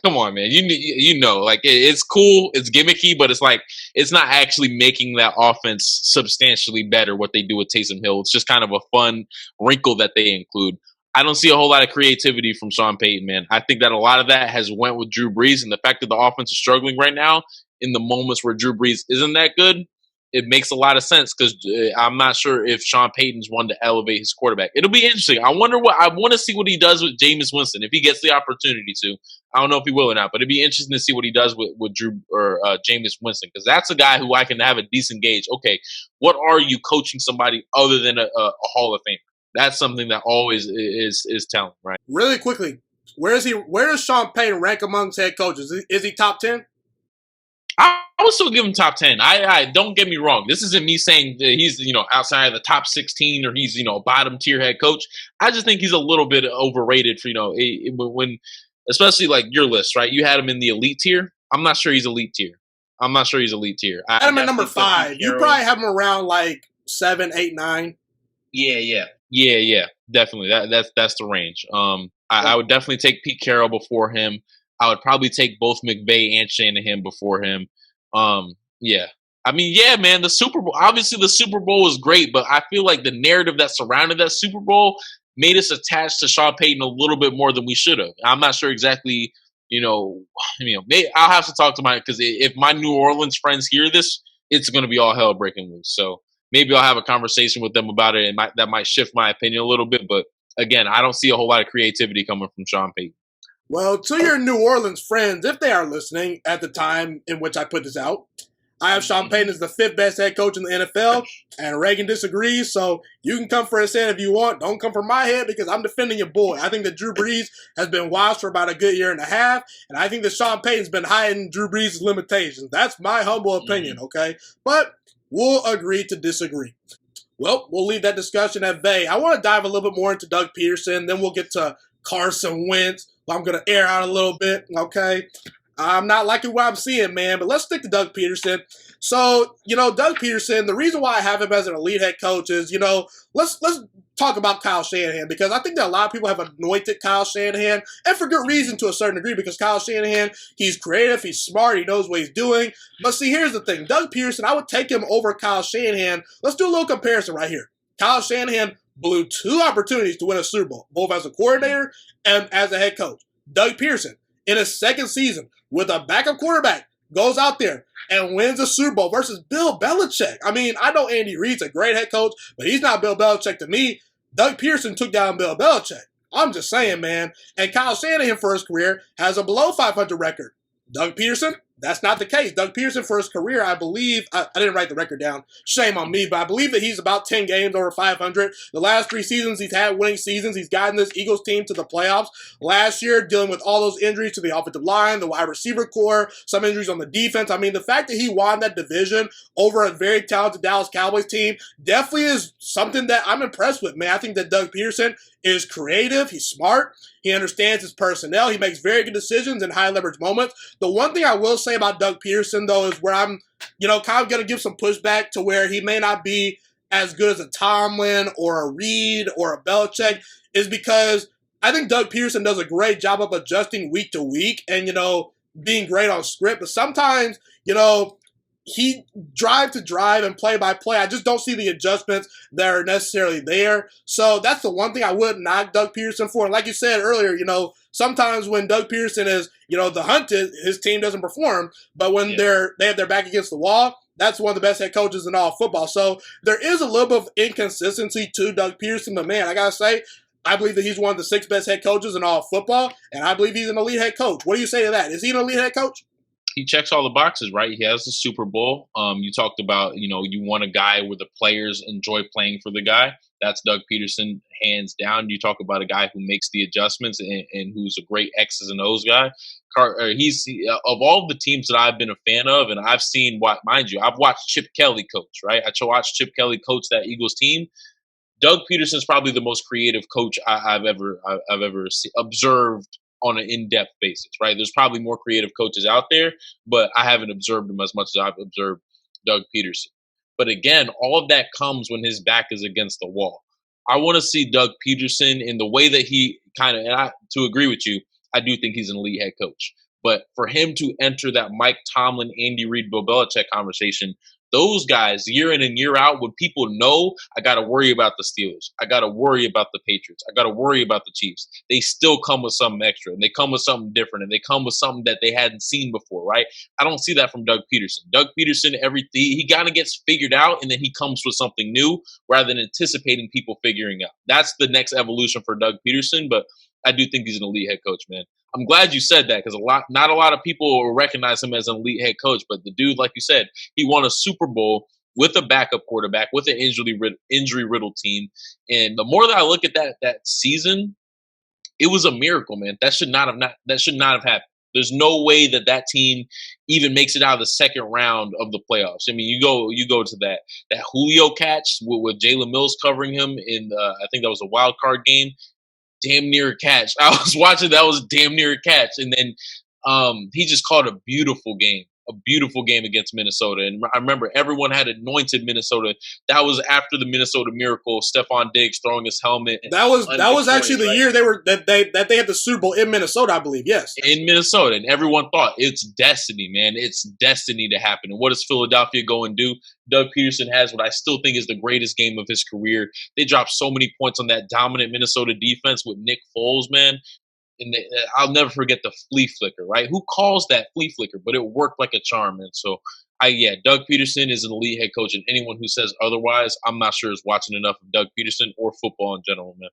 Come on, man. It's cool, it's gimmicky, but it's like it's not actually making that offense substantially better what they do with Taysom Hill. It's just kind of a fun wrinkle that they include. I don't see a whole lot of creativity from Sean Payton, man. I think that a lot of that has went with Drew Brees, and the fact that the offense is struggling right now in the moments where Drew Brees isn't that good, it makes a lot of sense because I'm not sure if Sean Payton's one to elevate his quarterback. It'll be interesting. I want to see what he does with Jameis Winston if he gets the opportunity to. I don't know if he will or not, but it'd be interesting to see what he does with Drew or Jameis Winston, because that's a guy who I can have a decent gauge. Okay, what are you coaching somebody other than a Hall of Famer? That's something that always is telling, right? Really quickly, where does Sean Payton rank amongst head coaches? Is he top 10? I would still give him top 10. I don't get me wrong. This isn't me saying that he's outside of the top 16 or he's bottom tier head coach. I just think he's a little bit overrated for when especially like your list, right? You had him in the elite tier. I'm not sure he's elite tier. I had him at number 5. You probably have him around like 7, 8, 9. Yeah. Definitely. That's the range. I would definitely take Pete Carroll before him. I would probably take both McVay and Shanahan before him. Yeah. I mean, yeah, man, the Super Bowl, obviously the Super Bowl was great, but I feel like the narrative that surrounded that Super Bowl made us attached to Sean Payton a little bit more than we should have. I'm not sure exactly, I'll have to talk to because if my New Orleans friends hear this, it's going to be all hell breaking loose. So maybe I'll have a conversation with them about it, and that might shift my opinion a little bit. But again, I don't see a whole lot of creativity coming from Sean Payton. Well, to your New Orleans friends, if they are listening at the time in which I put this out, I have Sean Payton as the 5th best head coach in the NFL, and Reagan disagrees, so you can come for his head if you want. Don't come for my head because I'm defending your boy. I think that Drew Brees has been washed for about a good year and a half, and I think that Sean Payton's been hiding Drew Brees' limitations. That's my humble opinion, okay? But we'll agree to disagree. Well, we'll leave that discussion at bay. I want to dive a little bit more into Doug Pederson, then we'll get to Carson Wentz. I'm going to air out a little bit, okay? I'm not liking what I'm seeing, man, but let's stick to Doug Pederson. So, Doug Pederson, the reason why I have him as an elite head coach is, let's talk about Kyle Shanahan, because I think that a lot of people have anointed Kyle Shanahan, and for good reason to a certain degree, because Kyle Shanahan, he's creative, he's smart, he knows what he's doing. But see, here's the thing. Doug Pederson, I would take him over Kyle Shanahan. Let's do a little comparison right here. Kyle Shanahan blew 2 opportunities to win a Super Bowl, both as a coordinator and as a head coach. Doug Pederson, in his 2nd season with a backup quarterback, goes out there and wins a Super Bowl versus Bill Belichick. I mean, I know Andy Reid's a great head coach, but he's not Bill Belichick to me. Doug Pederson took down Bill Belichick. I'm just saying, man. And Kyle Shanahan, for his career, has a below 500 record. Doug Pederson That's not the case. Doug Pederson, for his career, I believe, I didn't write the record down. Shame on me, but I believe that he's about 10 games over 500. The last 3 seasons, he's had winning seasons. He's gotten this Eagles team to the playoffs. Last year, dealing with all those injuries to the offensive line, the wide receiver core, some injuries on the defense. I mean, the fact that he won that division over a very talented Dallas Cowboys team definitely is something that I'm impressed with, man. I think that Doug Pederson is creative. He's smart. He understands his personnel. He makes very good decisions in high leverage moments. The one thing I will say about Doug Pederson, though, is where I'm, kind of going to give some pushback to where he may not be as good as a Tomlin or a Reed or a Belichick, is because I think Doug Pederson does a great job of adjusting week to week and, being great on script. But sometimes, he drive to drive and play by play, I just don't see the adjustments that are necessarily there. So that's the one thing I would knock Doug Pederson for. And like you said earlier, sometimes when Doug Pederson is, the hunted, his team doesn't perform. But when they have their back against the wall, that's one of the best head coaches in all of football. So there is a little bit of inconsistency to Doug Pederson. But man, I gotta say, I believe that he's one of the 6 best head coaches in all of football, and I believe he's an elite head coach. What do you say to that? Is he an elite head coach? He checks all the boxes, right? He has the Super Bowl. You talked about, you want a guy where the players enjoy playing for the guy. That's Doug Pederson, hands down. You talk about a guy who makes the adjustments and who's a great X's and O's guy. He's of all the teams that I've been a fan of, and I've seen mind you, I've watched Chip Kelly coach, right? I watched Chip Kelly coach that Eagles team. Doug Pederson is probably the most creative coach I've ever observed on an in-depth basis, right? There's probably more creative coaches out there, but I haven't observed them as much as I've observed Doug Pederson. But again, all of that comes when his back is against the wall. I want to see Doug Pederson in the way that he to agree with you, I do think he's an elite head coach. But for him to enter that Mike Tomlin, Andy Reid, Bill Belichick conversation, those guys, year in and year out, when people know I got to worry about the Steelers, I got to worry about the Patriots, I got to worry about the Chiefs, they still come with something extra, and they come with something different, and they come with something that they hadn't seen before, right? I don't see that from Doug Pederson. Doug Pederson, he kind of gets figured out, and then he comes with something new rather than anticipating people figuring out. That's the next evolution for Doug Pederson, but I do think he's an elite head coach, man. I'm glad you said that because not a lot of people will recognize him as an elite head coach, but the dude, like you said, he won a Super Bowl with a backup quarterback, with an injury-riddled team. And the more that I look at that season, it was a miracle, man. That should not have happened. There's no way that team even makes it out of the second round of the playoffs. I mean, you go to that Julio catch with Jalen Mills covering him in I think that was a wild card game. Damn near a catch. I was watching, that was damn near a catch. And then he just called a beautiful game against Minnesota. And I remember everyone had anointed Minnesota. That was after the Minnesota Miracle, Stephon Diggs throwing his helmet. That was actually the year they had the Super Bowl in Minnesota, I believe. Yes. In Minnesota. And everyone thought it's destiny, man. It's destiny to happen. And what does Philadelphia go and do? Doug Pederson has what I still think is the greatest game of his career. They dropped so many points on that dominant Minnesota defense with Nick Foles, man. And I'll never forget the flea flicker, right? Who calls that flea flicker? But it worked like a charm, man. So, Doug Pederson is an elite head coach, and anyone who says otherwise, I'm not sure is watching enough of Doug Pederson or football in general, man.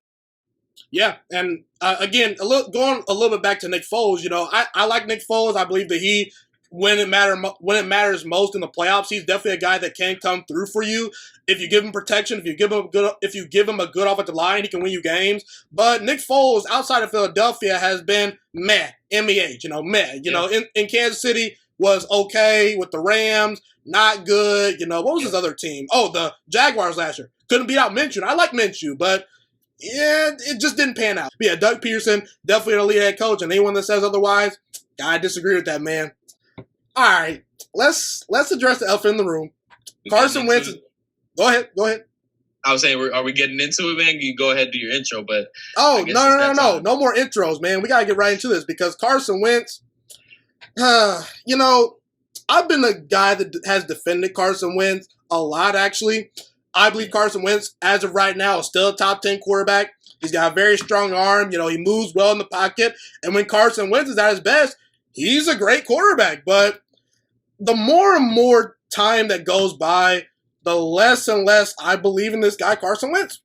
Yeah, and again, going a little bit back to Nick Foles, I like Nick Foles. I believe that he, when it matters most in the playoffs, he's definitely a guy that can come through for you if you give him protection, if you give him a good offensive line, he can win you games. But Nick Foles outside of Philadelphia has been meh, MEH, meh. In Kansas City was okay with the Rams, not good. What was his other team? Oh, the Jaguars last year. Couldn't beat out Minshew. I like Minshew, but yeah, it just didn't pan out. But yeah, Doug Pederson, definitely an elite head coach, and anyone that says otherwise, I disagree with that, man. All right, let's address the elephant in the room. Carson Wentz. Go ahead. I was saying, are we getting into it, man? You go ahead and do your intro, but no more intros, man. We gotta get right into this because Carson Wentz. I've been a guy that has defended Carson Wentz a lot. Actually, I believe Carson Wentz, as of right now, is still a top 10 quarterback. He's got a very strong arm. He moves well in the pocket, and when Carson Wentz is at his best, he's a great quarterback. But the more and more time that goes by, the less and less I believe in this guy, Carson Wentz.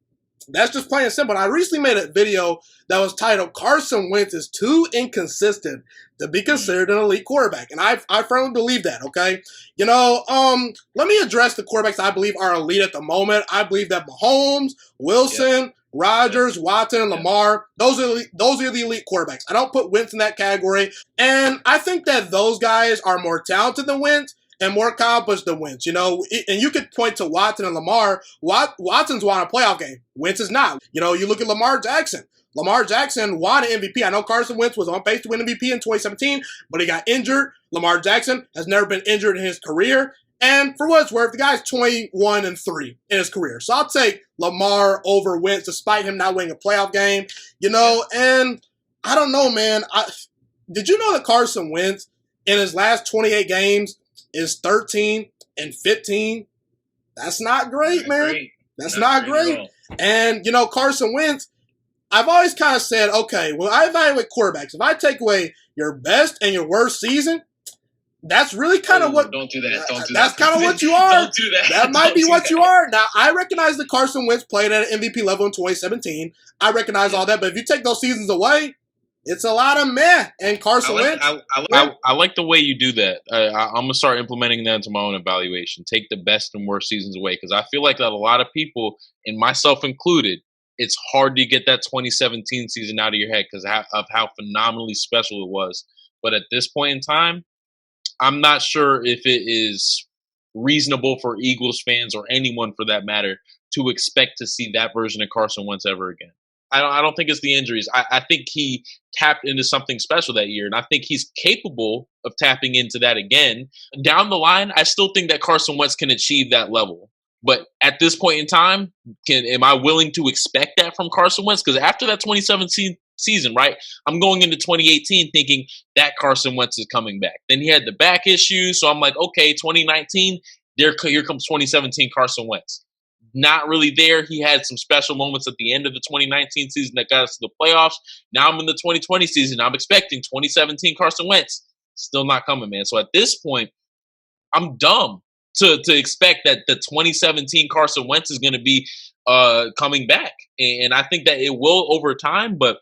That's just plain and simple. I recently made a video that was titled Carson Wentz is too inconsistent to be considered an elite quarterback. And I firmly believe that, okay? Let me address the quarterbacks I believe are elite at the moment. I believe that Mahomes, Wilson, Rodgers, Watson, and Lamar, those are the elite quarterbacks. I don't put Wentz in that category. And I think that those guys are more talented than Wentz and more accomplished than Wentz, and you could point to Watson and Lamar. Watson's won a playoff game. Wentz is not. You look at Lamar Jackson. Lamar Jackson won an MVP. I know Carson Wentz was on pace to win MVP in 2017, but he got injured. Lamar Jackson has never been injured in his career. And for what it's worth, the guy's 21-3 in his career. So I'll take Lamar over Wentz despite him not winning a playoff game. And I don't know, man. Did you know that Carson Wentz in his last 28 games is 13-15. That's not great, man. That's not great. And, Carson Wentz, I've always kind of said, okay, when I evaluate quarterbacks, if I take away your best and your worst season, that's really kind of what... Don't do that. Don't do that's that. kind of what you are. Don't do that. That might be what you are. Now, I recognize that Carson Wentz played at an MVP level in 2017. I recognize all that. But if you take those seasons away, it's a lot of meh. And Carson Wentz... I like the way you do that. I'm going to start implementing that into my own evaluation. Take the best and worst seasons away. Because I feel like that a lot of people, and myself included, it's hard to get that 2017 season out of your head because of how phenomenally special it was. But at this point in time, I'm not sure if it is reasonable for Eagles fans or anyone for that matter to expect to see that version of Carson Wentz ever again. I don't think it's the injuries. I think he tapped into something special that year, and I think he's capable of tapping into that again. Down the line, I still think that Carson Wentz can achieve that level. But at this point in time, am I willing to expect that from Carson Wentz? Because after that 2017 season, right, I'm going into 2018 thinking that Carson Wentz is coming back. Then he had the back issue, so I'm like, okay, 2019, here comes 2017 Carson Wentz. Not really there. He had some special moments at the end of the 2019 season that got us to the playoffs. Now I'm in the 2020 season. I'm expecting 2017 Carson Wentz. Still not coming, man. So at this point, I'm dumb to expect that the 2017 Carson Wentz is going to be coming back. And I think that it will over time, but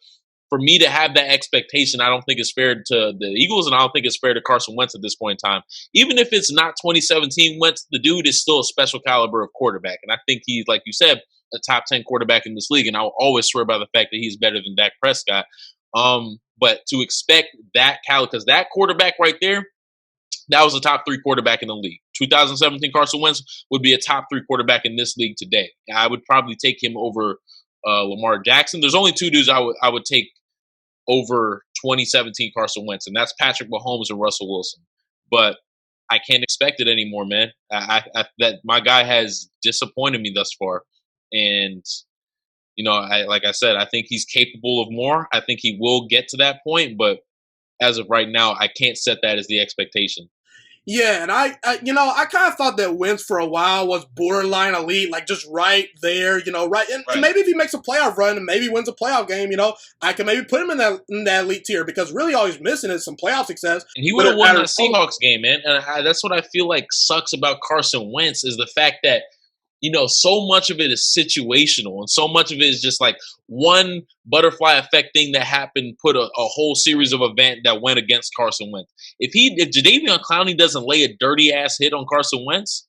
for me to have that expectation, I don't think it's fair to the Eagles, and I don't think it's fair to Carson Wentz at this point in time. Even if it's not 2017 Wentz, the dude is still a special caliber of quarterback. And I think he's, like you said, a top 10 quarterback in this league. And I'll always swear by the fact that he's better than Dak Prescott. But to expect that caliber, because that quarterback right there, that was a top 3 quarterback in the league. 2017 Carson Wentz would be a top 3 quarterback in this league today. I would probably take him over Lamar Jackson. There's only 2 dudes I would take over 2017 Carson Wentz, and that's Patrick Mahomes and Russell Wilson. But I can't expect it anymore, man. That my guy has disappointed me thus far, and like I said, I think he's capable of more. I think he will get to that point, but as of right now, I can't set that as the expectation. Yeah, and I kind of thought that Wentz for a while was borderline elite, like just right there, right. And maybe if he makes a playoff run and maybe wins a playoff game, I can maybe put him in that elite tier because really all he's missing is some playoff success. And he would have won that Seahawks game, man. And that's what I feel like sucks about Carson Wentz is the fact that, so much of it is situational and so much of it is just like one butterfly effect thing that happened, put a whole series of events that went against Carson Wentz. If Jadeveon Clowney doesn't lay a dirty ass hit on Carson Wentz,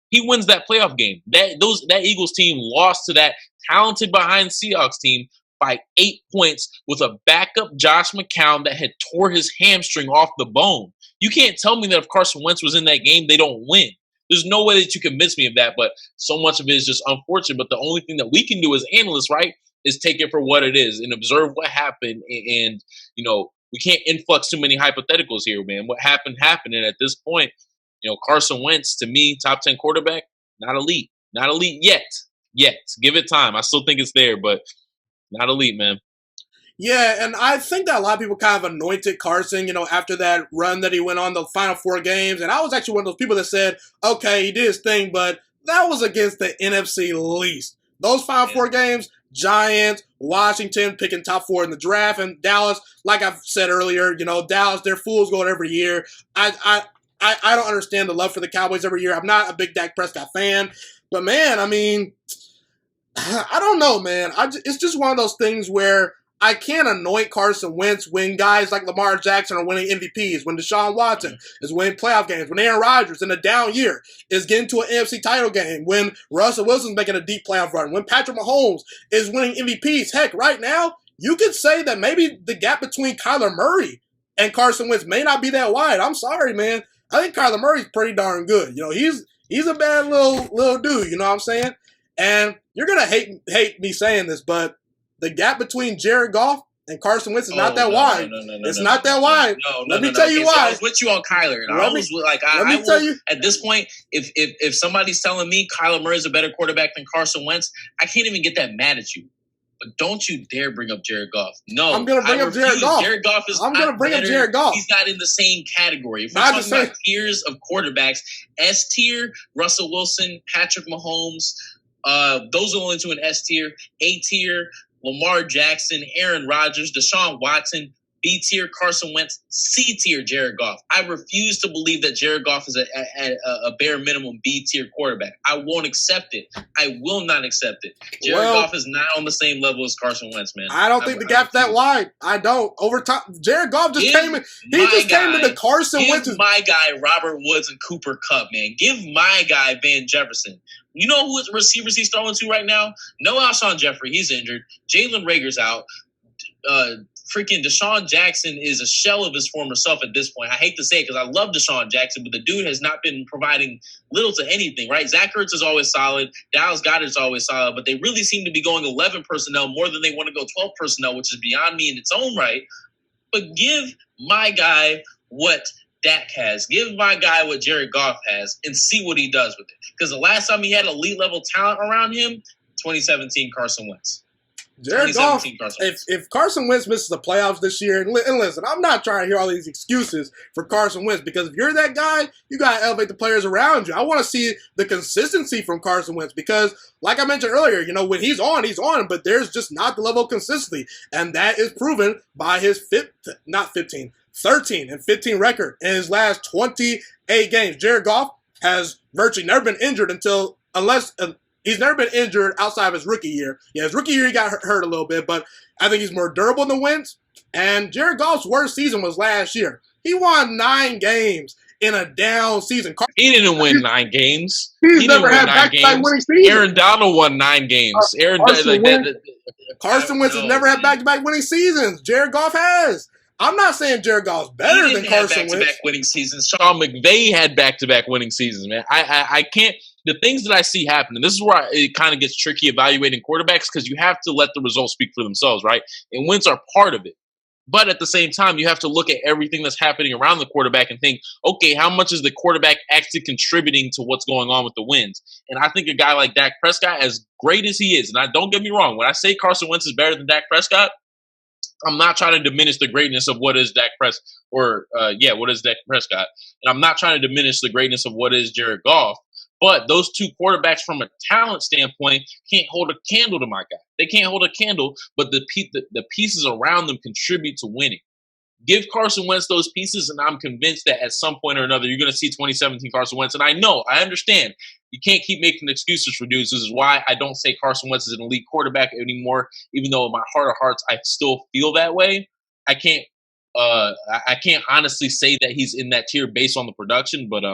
he wins that playoff game. That Eagles team lost to that talented behind Seahawks team by 8 points with a backup Josh McCown that had tore his hamstring off the bone. You can't tell me that if Carson Wentz was in that game, they don't win. There's no way that you convince me of that, but so much of it is just unfortunate. But the only thing that we can do as analysts, right, is take it for what it is and observe what happened. And we can't influx too many hypotheticals here, man. What happened. And at this point, Carson Wentz, to me, top 10 quarterback, not elite. Not elite yet. Give it time. I still think it's there, but not elite, man. Yeah, and I think that a lot of people kind of anointed Carson, after that run that he went on the final 4 games. And I was actually one of those people that said, okay, he did his thing, but that was against the NFC least. Those final 4 games, Giants, Washington picking top 4 in the draft, and Dallas, like I've said earlier, Dallas, they're fools going every year. I don't understand the love for the Cowboys every year. I'm not a big Dak Prescott fan. But, man, I mean, I don't know, man. It's just one of those things where I can't anoint Carson Wentz when guys like Lamar Jackson are winning MVPs, when Deshaun Watson is winning playoff games, when Aaron Rodgers in a down year is getting to an NFC title game, when Russell Wilson's making a deep playoff run, when Patrick Mahomes is winning MVPs. Heck, right now, you could say that maybe the gap between Kyler Murray and Carson Wentz may not be that wide. I'm sorry, man. I think Kyler Murray's pretty darn good. You know, he's a bad little dude, you know what I'm saying? And you're going to hate me saying this, but the gap between Jared Goff and Carson Wentz is not that wide. It's not that wide. Let me tell you why. I was with you on Kyler. And let me tell you. At this point, if somebody's telling me Kyler Murray is a better quarterback than Carson Wentz, I can't even get that mad at you. But don't you dare bring up Jared Goff. No. I'm going to bring up Jared Goff. Jared Goff is I'm going to bring up Jared Goff. He's not in the same category. If we're talking about tiers of quarterbacks, S tier, Russell Wilson, Patrick Mahomes, those are the only two in S tier. A tier, Lamar Jackson, Aaron Rodgers, Deshaun Watson. B tier, Carson Wentz. C tier, Jared Goff. I refuse to believe that Jared Goff is a bare minimum B tier quarterback. I won't accept it. I will not accept it. Jared Goff is not on the same level as Carson Wentz, man. I don't think the gap's that wide. I don't. Over time, Jared Goff just came in. He just came into Carson Wentz. Give my guy Robert Woods and Cooper Kupp, man. Give my guy Van Jefferson. You know who receivers he's throwing to right now? No Alshon Jeffrey. He's injured. Jalen Rager's out. Freaking Deshaun Jackson is a shell of his former self at this point. I hate to say it because I love Deshaun Jackson, but the dude has not been providing little to anything, right? Zach Ertz is always solid. Dallas Goedert's always solid, but they really seem to be going 11 personnel more than they want to go 12 personnel, which is beyond me in its own right. But give my guy what Dak has. Give my guy what Jared Goff has and see what he does with it. Because the last time he had elite level talent around him, 2017 Carson Wentz. Jared Goff, if Carson Wentz misses the playoffs this year, and listen, I'm not trying to hear all these excuses for Carson Wentz because if you're that guy, you got to elevate the players around you. I want to see the consistency from Carson Wentz because, like I mentioned earlier, you know, when he's on, but there's just not the level of consistency. And that is proven by his 13 and 15 record in his last 28 games. Jared Goff has virtually never been injured he's never been injured outside of his rookie year. Yeah, his rookie year he got hurt a little bit, but I think he's more durable than Wentz. And Jared Goff's worst season was last year. He won 9 games in a down season. He didn't win 9 games. He's never had back-to-back winning seasons. Aaron Donald won 9 games. Carson Wentz has never had back-to-back winning seasons. Jared Goff has. I'm not saying Jared Goff's better than Carson Wentz. Back-to-back winning seasons. Sean McVay had back-to-back winning seasons, man. I can't. The things that I see happening, this is where it kind of gets tricky evaluating quarterbacks because you have to let the results speak for themselves, right? And wins are part of it. But at the same time, you have to look at everything that's happening around the quarterback and think, okay, how much is the quarterback actually contributing to what's going on with the wins? And I think a guy like Dak Prescott, as great as he is, and don't get me wrong, when I say Carson Wentz is better than Dak Prescott, I'm not trying to diminish the greatness of what is Dak Prescott, what is Dak Prescott. And I'm not trying to diminish the greatness of what is Jared Goff. But those two quarterbacks from a talent standpoint can't hold a candle to my guy. They can't hold a candle, but the pieces around them contribute to winning. Give Carson Wentz those pieces, and I'm convinced that at some point or another, you're going to see 2017 Carson Wentz. And I understand. You can't keep making excuses for dudes. This is why I don't say Carson Wentz is an elite quarterback anymore, even though in my heart of hearts, I still feel that way. I can't honestly say that he's in that tier based on the production, but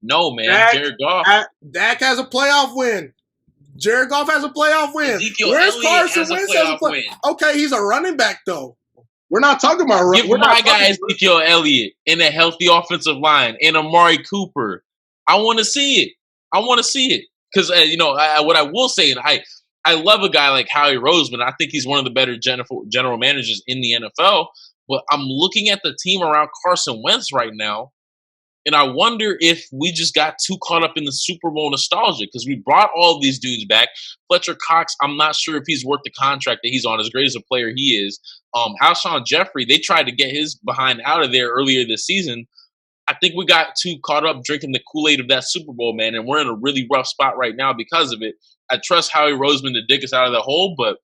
no, man. Jared Goff. Dak has a playoff win. Jared Goff has a playoff win. Where's Carson Wentz has a playoff win? Okay, he's a running back, though. We're not talking about running. Give my guy Ezekiel Elliott in a healthy offensive line and Amari Cooper. I want to see it. Because, what I will say, and I love a guy like Howie Roseman. I think he's one of the better general managers in the NFL. But I'm looking at the team around Carson Wentz right now, and I wonder if we just got too caught up in the Super Bowl nostalgia because we brought all of these dudes back. Fletcher Cox, I'm not sure if he's worth the contract that he's on, as great as a player he is. Alshon Jeffrey, they tried to get his behind out of there earlier this season. I think we got too caught up drinking the Kool-Aid of that Super Bowl, man, and we're in a really rough spot right now because of it. I trust Howie Roseman to dig us out of the hole, but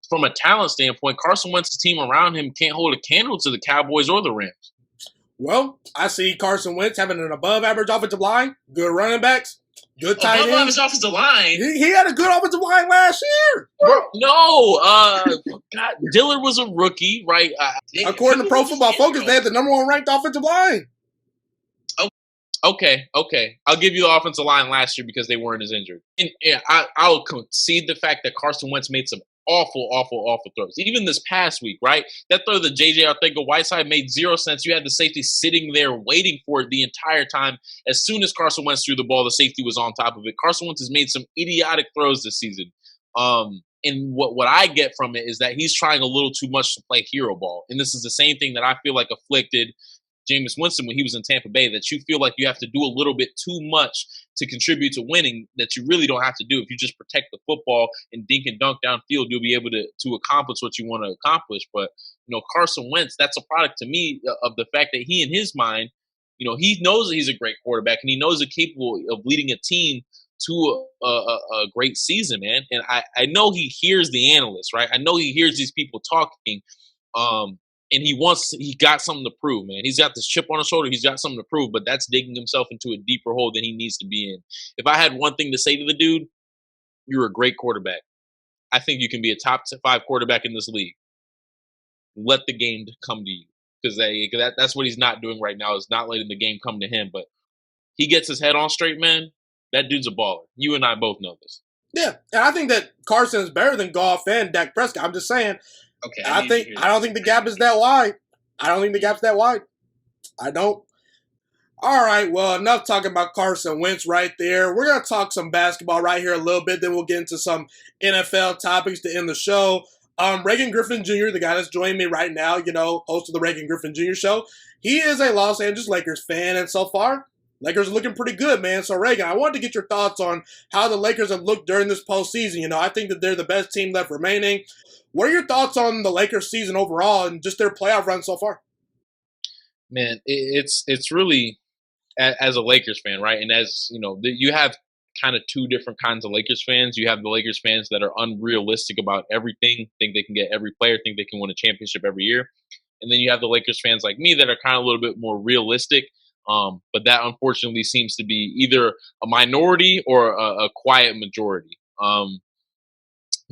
from a talent standpoint, Carson Wentz's team around him can't hold a candle to the Cowboys or the Rams. Well, I see Carson Wentz having an above-average offensive line, good running backs, Good tight above end. his offensive line. He had a good offensive line last year. Bro, no, God, Dillard was a rookie, right? According to Pro Football Focus, they had the number 1 ranked offensive line. Okay. I'll give you the offensive line last year because they weren't as injured. And yeah, I'll concede the fact that Carson Wentz made some awful throws. Even this past week, right? That throw to J.J. Arcega-Whiteside made zero sense. You had the safety sitting there waiting for it the entire time. As soon as Carson Wentz threw the ball, the safety was on top of it. Carson Wentz has made some idiotic throws this season. And what I get from it is that he's trying a little too much to play hero ball. And this is the same thing that I feel like afflicted Jameis Winston when he was in Tampa Bay, that you feel like you have to do a little bit too much to contribute to winning that you really don't have to do. If you just protect the football and dink and dunk downfield, you'll be able to accomplish what you want to accomplish. But, Carson Wentz, that's a product to me of the fact that he, in his mind, he knows that he's a great quarterback and he knows he's capable of leading a team to a great season, man. And I know he hears the analysts, right? I know he hears these people talking. And he got something to prove, man. He's got this chip on his shoulder. He's got something to prove, but that's digging himself into a deeper hole than he needs to be in. If I had one thing to say to the dude, you're a great quarterback. I think you can be a top 5 quarterback in this league. Let the game come to you. Because that's what he's not doing right now, is not letting the game come to him. But he gets his head on straight, man. That dude's a baller. You and I both know this. Yeah, and I think that Carson is better than Goff and Dak Prescott. I'm just saying. Okay. I don't think the gap is that wide. I don't. All right, well, enough talking about Carson Wentz right there. We're going to talk some basketball right here a little bit, then we'll get into some NFL topics to end the show. Reagan Griffin Jr., the guy that's joining me right now, host of the Reagan Griffin Jr. show, he is a Los Angeles Lakers fan, and so far, Lakers are looking pretty good, man. So, Reagan, I wanted to get your thoughts on how the Lakers have looked during this postseason. I think that they're the best team left remaining. What are your thoughts on the Lakers season overall and just their playoff run so far? Man, it's really, as a Lakers fan, right? And as, you have kind of two different kinds of Lakers fans. You have the Lakers fans that are unrealistic about everything, think they can get every player, think they can win a championship every year. And then you have the Lakers fans like me that are kind of a little bit more realistic. But that unfortunately seems to be either a minority or a quiet majority.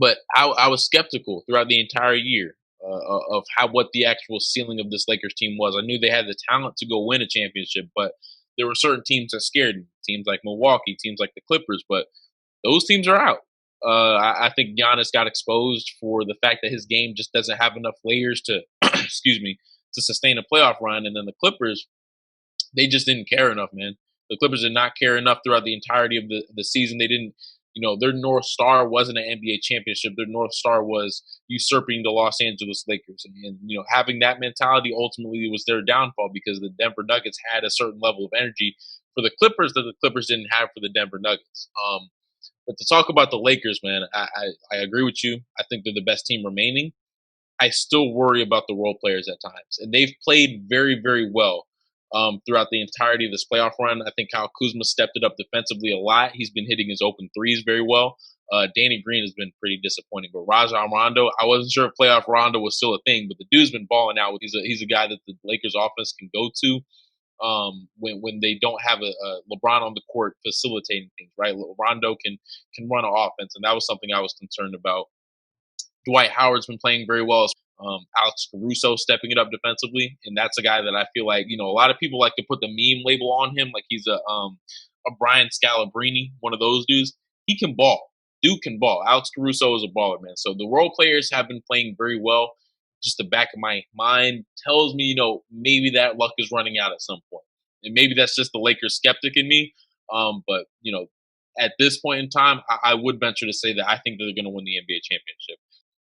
But I was skeptical throughout the entire year of what the actual ceiling of this Lakers team was. I knew they had the talent to go win a championship, but there were certain teams that scared me. Teams like Milwaukee, teams like the Clippers, but those teams are out. I think Giannis got exposed for the fact that his game just doesn't have enough layers to, to sustain a playoff run. And then the Clippers, they just didn't care enough, man. The Clippers did not care enough throughout the entirety of the season. They didn't, their North Star wasn't an NBA championship. Their North Star was usurping the Los Angeles Lakers. And having that mentality ultimately was their downfall because the Denver Nuggets had a certain level of energy for the Clippers that the Clippers didn't have for the Denver Nuggets. But to talk about the Lakers, man, I agree with you. I think they're the best team remaining. I still worry about the role players at times. And they've played very, very well throughout the entirety of this playoff run. I think Kyle Kuzma stepped it up defensively a lot. He's been hitting his open threes very well. Danny Green has been pretty disappointing. But Rajon Rondo, I wasn't sure if playoff Rondo was still a thing, but the dude's been balling out. He's a guy that the Lakers offense can go to when they don't have a LeBron on the court facilitating things, right? Rondo can run an offense, and that was something I was concerned about. Dwight Howard's been playing very well. Alex Caruso stepping it up defensively, and that's a guy that I feel like a lot of people like to put the meme label on him, like he's a Brian Scalabrine, one of those dudes. He can ball. Dude can ball. Alex Caruso is a baller, man. So the role players have been playing very well. Just the back of my mind tells me, maybe that luck is running out at some point, and maybe that's just the Lakers skeptic in me. But at this point in time, I would venture to say that I think they're going to win the NBA championship.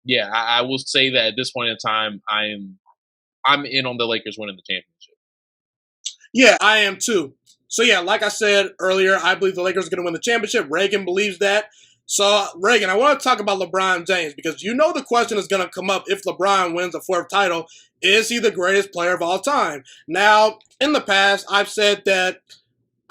Yeah, I will say that at this point in time, I'm in on the Lakers winning the championship. Yeah, I am too. So yeah, like I said earlier, I believe the Lakers are going to win the championship. Reagan believes that. So Reagan, I want to talk about LeBron James because the question is going to come up if LeBron wins a 4th title. Is he the greatest player of all time? Now, in the past, I've said that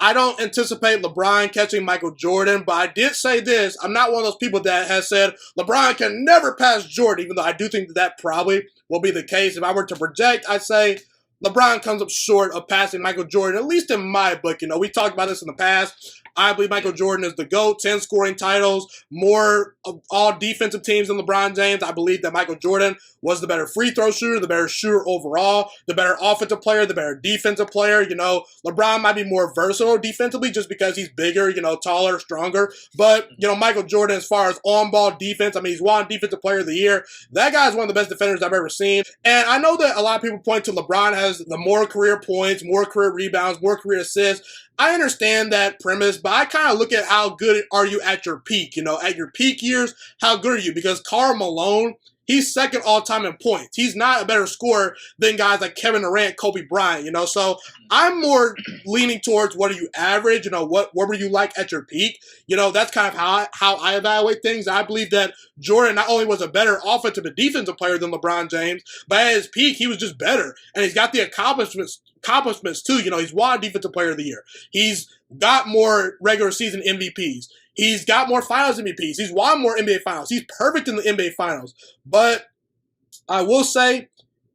I don't anticipate LeBron catching Michael Jordan, but I did say this. I'm not one of those people that has said LeBron can never pass Jordan, even though I do think that probably will be the case. If I were to project, I'd say LeBron comes up short of passing Michael Jordan, at least in my book. We talked about this in the past. I believe Michael Jordan is the GOAT, 10 scoring titles, more all defensive teams than LeBron James. I believe that Michael Jordan was the better free throw shooter, the better shooter overall, the better offensive player, the better defensive player. You know, LeBron might be more versatile defensively just because he's bigger, you know, taller, stronger. But, you know, Michael Jordan, as far as on-ball defense, I mean, he's won Defensive Player of the Year. That guy's one of the best defenders I've ever seen. And I know that a lot of people point to LeBron has the more career points, more career rebounds, more career assists. I understand that premise, but I kind of look at how good are you at your peak. You know, at your peak years, how good are you? Because Karl Malone, he's second all-time in points. He's not a better scorer than guys like Kevin Durant, Kobe Bryant, you know. So I'm more leaning towards what are you average, you know, what were you like at your peak? You know, that's kind of how I evaluate things. I believe that Jordan not only was a better offensive and defensive player than LeBron James, but at his peak, he was just better. And he's got the accomplishments too. You know, he's won Defensive Player of the Year. He's got more regular season MVPs. He's got more finals MVPs. He's won more NBA finals. He's perfect in the NBA finals. But I will say,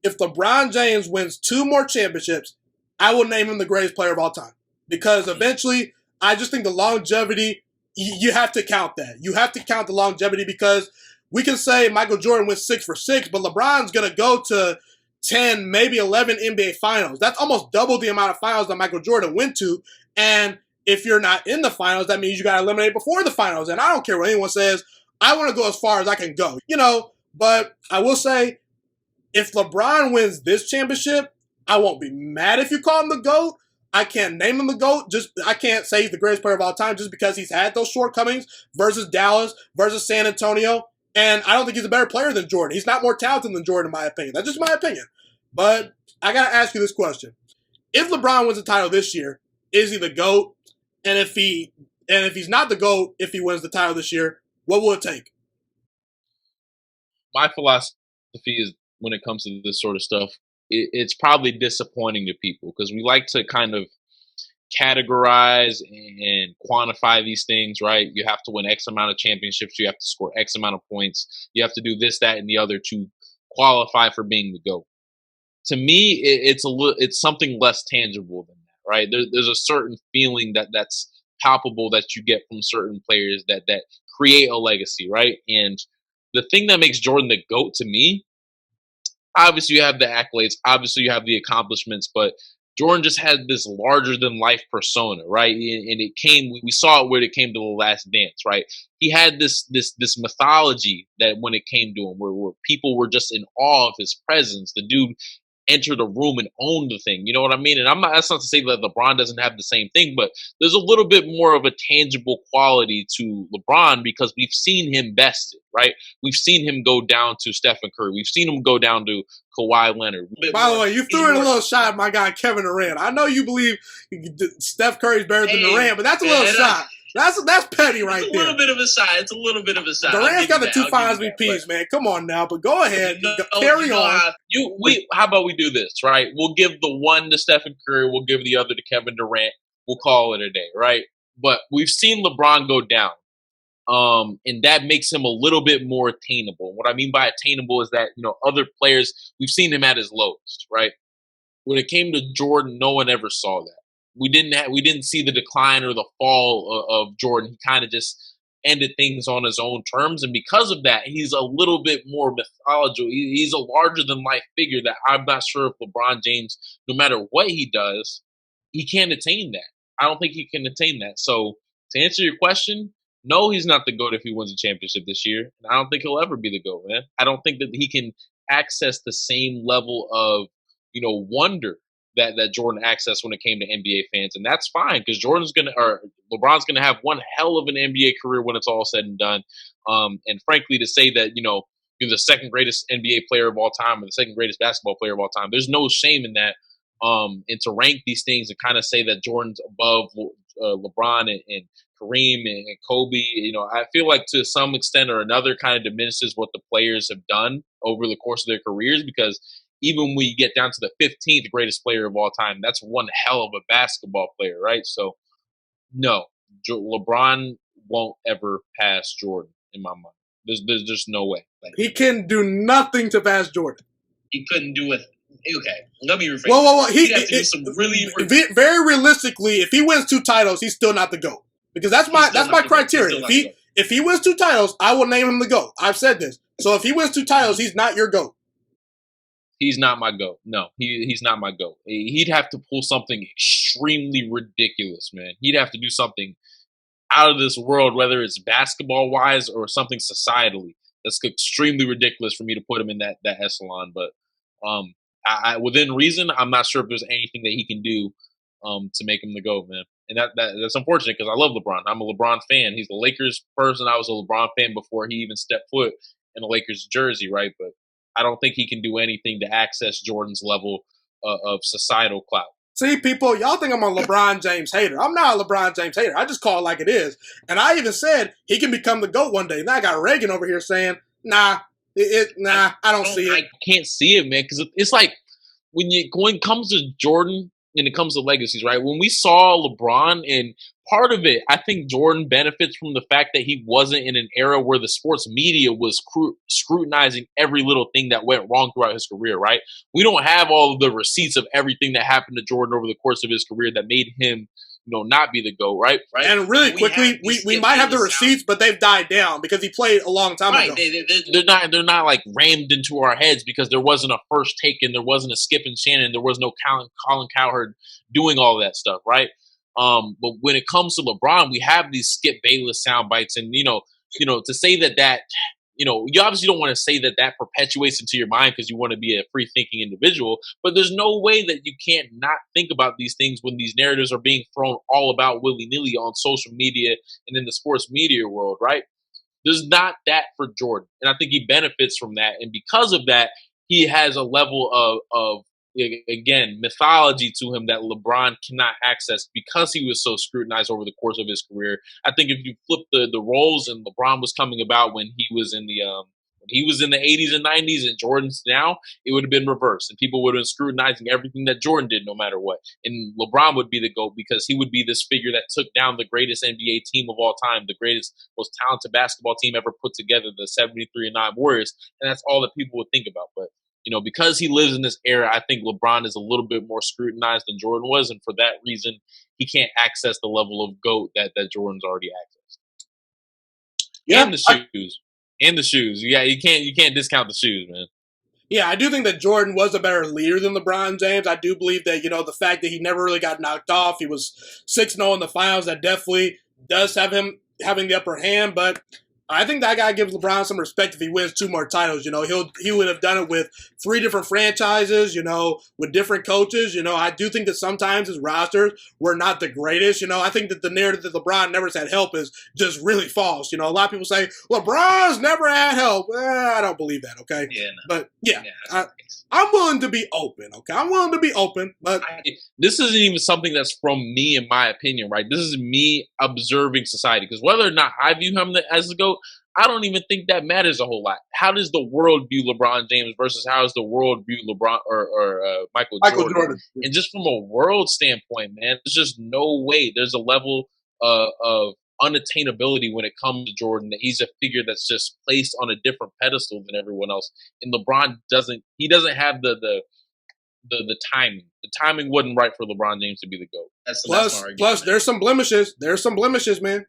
if LeBron James wins 2 more championships, I will name him the greatest player of all time. Because eventually, I just think the longevity, you have to count that. You have to count the longevity because we can say Michael Jordan went 6 for 6, but LeBron's going to go to 10, maybe 11 NBA finals. That's almost double the amount of finals that Michael Jordan went to. And if you're not in the finals, that means you got to eliminate before the finals. And I don't care what anyone says. I want to go as far as I can go, you know. But I will say, if LeBron wins this championship, I won't be mad if you call him the GOAT. I can't name him the GOAT. I can't say he's the greatest player of all time just because he's had those shortcomings versus Dallas, versus San Antonio. And I don't think he's a better player than Jordan. He's not more talented than Jordan, in my opinion. That's just my opinion. But I got to ask you this question. If LeBron wins the title this year, is he the GOAT? And if he's not the GOAT, if he wins the title this year, what will it take? My philosophy is when it comes to this sort of stuff, it's probably disappointing to people because we like to kind of categorize and quantify these things, right? You have to win X amount of championships. You have to score X amount of points. You have to do this, that, and the other to qualify for being the GOAT. To me, it's something less tangible than that, right? There's a certain feeling that's palpable that you get from certain players that create a legacy, right? And the thing that makes Jordan the GOAT to me, obviously you have the accolades, obviously you have the accomplishments, but Jordan just had this larger than life persona, right? And we saw it when it came to The Last Dance, right? He had this mythology that when it came to him, where people were just in awe of his presence. The dude entered a room and owned the thing. You know what I mean? And that's not to say that LeBron doesn't have the same thing, but there's a little bit more of a tangible quality to LeBron because we've seen him bested, right? We've seen him go down to Stephen Curry. We've seen him go down to Kawhi Leonard. By the way, you threw in a little shot at my guy Kevin Durant. I know you believe Steph Curry's better than Durant, but that's a little shot. That's petty right there. It's a little bit of a side. It's a little bit of a side. Durant's got the 2 finals MVPs, man. Come on now, but go ahead. Carry on. How about we do this, right? We'll give the one to Stephen Curry. We'll give the other to Kevin Durant. We'll call it a day, right? But we've seen LeBron go down, and that makes him a little bit more attainable. What I mean by attainable is that, you know, other players, we've seen him at his lowest, right? When it came to Jordan, no one ever saw that. We didn't see the decline or the fall of Jordan. He kind of just ended things on his own terms, and because of that, he's a little bit more mythological. He's a larger than life figure that I'm not sure if LeBron James, no matter what he does, he can't attain that. I don't think he can attain that. So to answer your question, no, he's not the GOAT if he wins a championship this year, and I don't think he'll ever be the GOAT, man. I don't think that he can access the same level of, you know, wonder that Jordan accessed when it came to NBA fans, and that's fine because LeBron's gonna have one hell of an NBA career when it's all said and done. And frankly, to say that you're the second greatest NBA player of all time or the second greatest basketball player of all time, there's no shame in that. And to rank these things and kind of say that Jordan's above LeBron and Kareem and Kobe, you know, I feel like to some extent or another kind of diminishes what the players have done over the course of their careers because even when we get down to the 15th greatest player of all time, that's one hell of a basketball player, right? So, no, LeBron won't ever pass Jordan in my mind. There's just no way. He can do nothing to pass Jordan. He couldn't do it. Okay, let me rephrase. Whoa. He'd have to do some really very realistically, if he wins 2 titles, he's still not the GOAT. Because that's my criteria. If he wins 2 titles, I will name him the GOAT. I've said this. So if he wins 2 titles, he's not your GOAT. He's not my GOAT. No, he's not my GOAT. He'd have to pull something extremely ridiculous, man. He'd have to do something out of this world, whether it's basketball-wise or something societally. That's extremely ridiculous for me to put him in that echelon. But I within reason, I'm not sure if there's anything that he can do to make him the GOAT, man. And that's unfortunate because I love LeBron. I'm a LeBron fan. He's the Lakers person. I was a LeBron fan before he even stepped foot in a Lakers jersey, right? But I don't think he can do anything to access Jordan's level of societal clout. See, people, y'all think I'm a LeBron James hater. I'm not a LeBron James hater. I just call it like it is. And I even said he can become the GOAT one day. Now I got Reagan over here saying, nah, I don't see it. I can't see it, man, because it's like when it comes to Jordan and it comes to legacies, right? When we saw LeBron, and part of it, I think Jordan benefits from the fact that he wasn't in an era where the sports media was scrutinizing every little thing that went wrong throughout his career, right? We don't have all of the receipts of everything that happened to Jordan over the course of his career that made him, not be the GOAT, right? And really quickly, we might have the receipts, but they've died down because he played a long time ago. They're not like rammed into our heads because there wasn't a first take and there wasn't a Skip and Shannon, there was no Colin Cowherd doing all that stuff, right? But when it comes to LeBron, we have these Skip Bayless sound bites, and to say that you obviously don't want to say that perpetuates into your mind because you want to be a free thinking individual. But there's no way that you can't not think about these things when these narratives are being thrown all about willy nilly on social media and in the sports media world, right? There's not that for Jordan, and I think he benefits from that, and because of that, he has a level of again, mythology to him that LeBron cannot access because he was so scrutinized over the course of his career. I think if you flip the roles and LeBron was coming about when he was in the 80s and 90s and Jordan's now, it would have been reversed, and people would have been scrutinizing everything that Jordan did no matter what. And LeBron would be the GOAT because he would be this figure that took down the greatest NBA team of all time, the greatest, most talented basketball team ever put together, the 73-9 Warriors, and that's all that people would think about. But because he lives in this era, I think LeBron is a little bit more scrutinized than Jordan was, and for that reason, he can't access the level of GOAT that Jordan's already accessed. Yeah, and the shoes. Yeah, you can't discount the shoes, man. Yeah, I do think that Jordan was a better leader than LeBron James. I do believe that the fact that he never really got knocked off, he was 6-0 in the finals, that definitely does have him having the upper hand, but I think that guy gives LeBron some respect if he wins 2 more titles. He would have done it with 3 different franchises, with different coaches. I do think that sometimes his rosters were not the greatest. I think that the narrative that LeBron never had help is just really false. A lot of people say, LeBron's never had help. I don't believe that, okay? Yeah, no. But, yeah, I'm willing to be open, okay? I'm willing to be open, but this isn't even something that's from me, in my opinion, right? This is me observing society, because whether or not I view him as the GOAT, I don't even think that matters a whole lot. How does the world view LeBron James versus how does the world view LeBron or Michael Jordan? And just from a world standpoint, man, there's just no way. There's a level of unattainability when it comes to Jordan, that he's a figure that's just placed on a different pedestal than everyone else. And LeBron doesn't have the timing. The timing wasn't right for LeBron James to be the GOAT. Plus, there's some blemishes. There's some blemishes, man.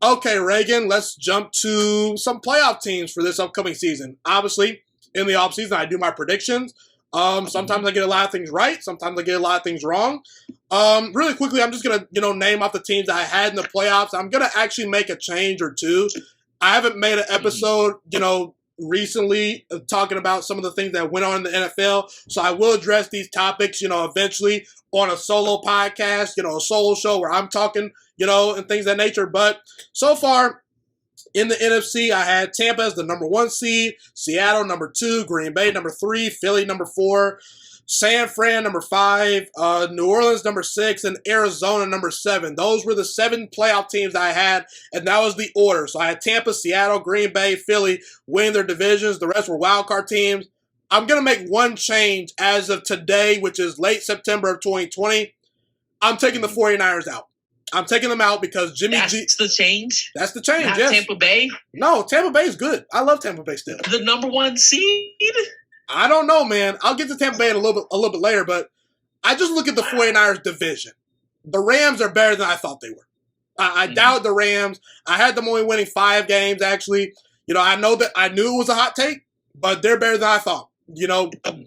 Okay, Reagan, let's jump to some playoff teams for this upcoming season. Obviously, in the offseason, I do my predictions. Sometimes I get a lot of things right. Sometimes I get a lot of things wrong. Really quickly, I'm just going to, name off the teams that I had in the playoffs. I'm going to actually make a change or two. I haven't made an episode, recently talking about some of the things that went on in the NFL. So I will address these topics, eventually on a solo podcast, a solo show where I'm talking, and things of that nature. But so far in the NFC, I had Tampa as the number 1 seed, Seattle number 2, Green Bay number 3, Philly number 4, San Fran number 5, New Orleans number 6, and Arizona number 7. Those were the 7 playoff teams I had, and that was the order. So I had Tampa, Seattle, Green Bay, Philly win their divisions. The rest were wildcard teams. I'm going to make one change as of today, which is late September of 2020. I'm taking the 49ers out. I'm taking them out because Jimmy That's the change? That's the change, Not yes. Tampa Bay? No, Tampa Bay is good. I love Tampa Bay still. The number 1 seed? I don't know, man. I'll get to Tampa Bay in a little bit later, but I just look at the 49ers division. The Rams are better than I thought they were. I doubt the Rams. I had them only winning 5 games, actually. I know that I knew it was a hot take, but they're better than I thought.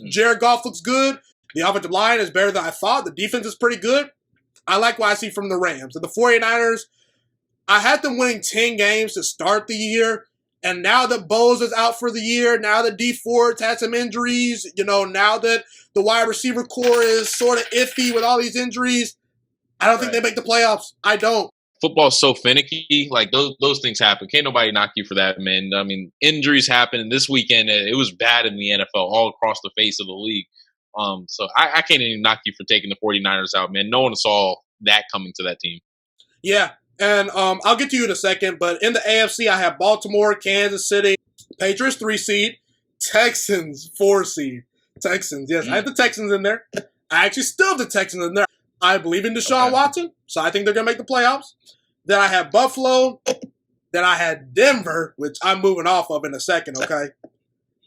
Jared Goff looks good. The offensive line is better than I thought. The defense is pretty good. I like what I see from the Rams. And the 49ers, I had them winning 10 games to start the year. And now that Bose is out for the year, now that D Ford's had some injuries, now that the wide receiver core is sort of iffy with all these injuries, I don't think they make the playoffs. I don't. Football's so finicky. Like, those things happen. Can't nobody knock you for that, man. I mean, injuries happen. And this weekend, it was bad in the NFL all across the face of the league. So I can't even knock you for taking the 49ers out, man. No one saw that coming to that team. Yeah, and I'll get to you in a second, but in the AFC, I have Baltimore, Kansas City, Patriots 3 seed, Texans 4 seed. Texans, yes. I have the Texans in there. I actually still have the Texans in there. I believe in Deshaun Watson, so I think they're going to make the playoffs. Then I have Buffalo. Then I had Denver, which I'm moving off of in a second, okay?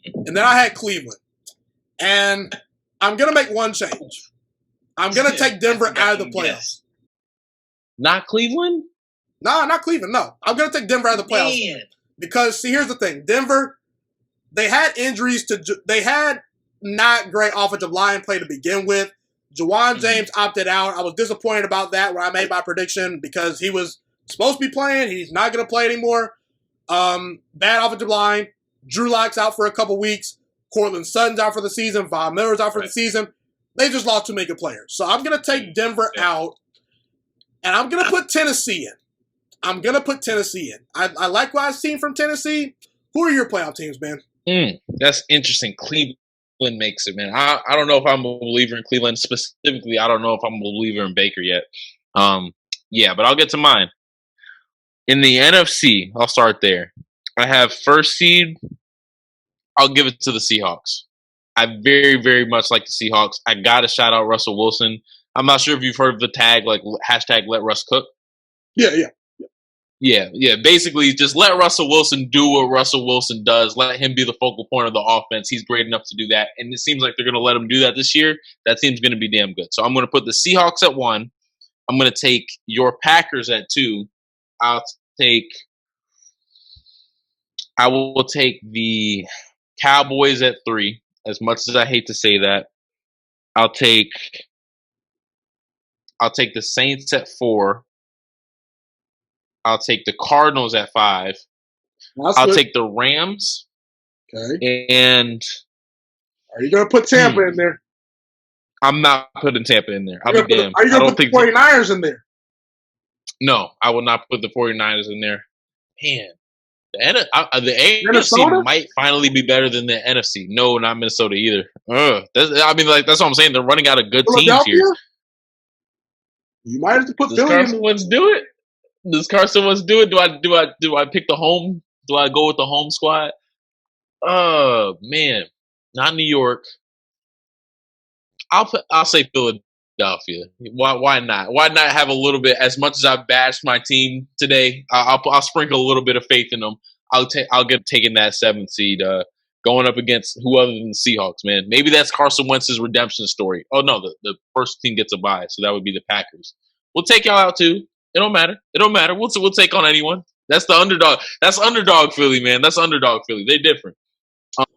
And then I had Cleveland. And I'm going to make one change. I'm going to take Denver out of the playoffs. Not Cleveland? No, not Cleveland, no. I'm going to take Denver out of the playoffs. Man. Because, see, here's the thing. Denver, they had injuries they had not great offensive line play to begin with. Juwan James opted out. I was disappointed about that when I made my prediction because he was supposed to be playing. He's not going to play anymore. Bad offensive line. Drew Lock's out for a couple weeks. Cortland Sutton's out for the season. Von Miller's out for the season. They just lost 2 major players. So I'm going to take Denver out, and I'm going to put Tennessee in. I like what I've seen from Tennessee. Who are your playoff teams, man? That's interesting. Cleveland makes it, man. I don't know if I'm a believer in Cleveland. Specifically, I don't know if I'm a believer in Baker yet. Yeah, but I'll get to mine. In the NFC, I'll start there. I have first seed. I'll give it to the Seahawks. I very, very much like the Seahawks. I got to shout out Russell Wilson. I'm not sure if you've heard of the tag, like hashtag let Russ cook. Yeah. Basically, just let Russell Wilson do what Russell Wilson does. Let him be the focal point of the offense. He's great enough to do that. And it seems like they're going to let him do that this year. That team's going to be damn good. So I'm going to put the Seahawks at 1. I'm going to take your Packers at 2. I will take the Cowboys at 3, as much as I hate to say that. I'll take the Saints at 4. I'll take the Cardinals at 5. I'll take the Rams. Okay. And are you going to put Tampa in there? I'm not putting Tampa in there. Are you going to put the 49ers in there? No, I will not put the 49ers in there. Man. The AFC might finally be better than the NFC. No, not Minnesota either. That's what I'm saying. They're running out of good teams here. You might have to put Does Carson Wentz do it? Does Carson Wentz do it? Do I pick the home? Do I go with the home squad? Oh man, not New York. I'll say Philadelphia. Why not? Why not have a little bit? As much as I bashed my team today, I'll sprinkle a little bit of faith in them. I'll get taking that 7th seed, going up against who other than the Seahawks, man. Maybe that's Carson Wentz's redemption story. Oh no, the first team gets a bye, so that would be the Packers. We'll take y'all out too. It don't matter. We'll take on anyone. That's the underdog. That's underdog Philly, man. That's underdog Philly. They're different.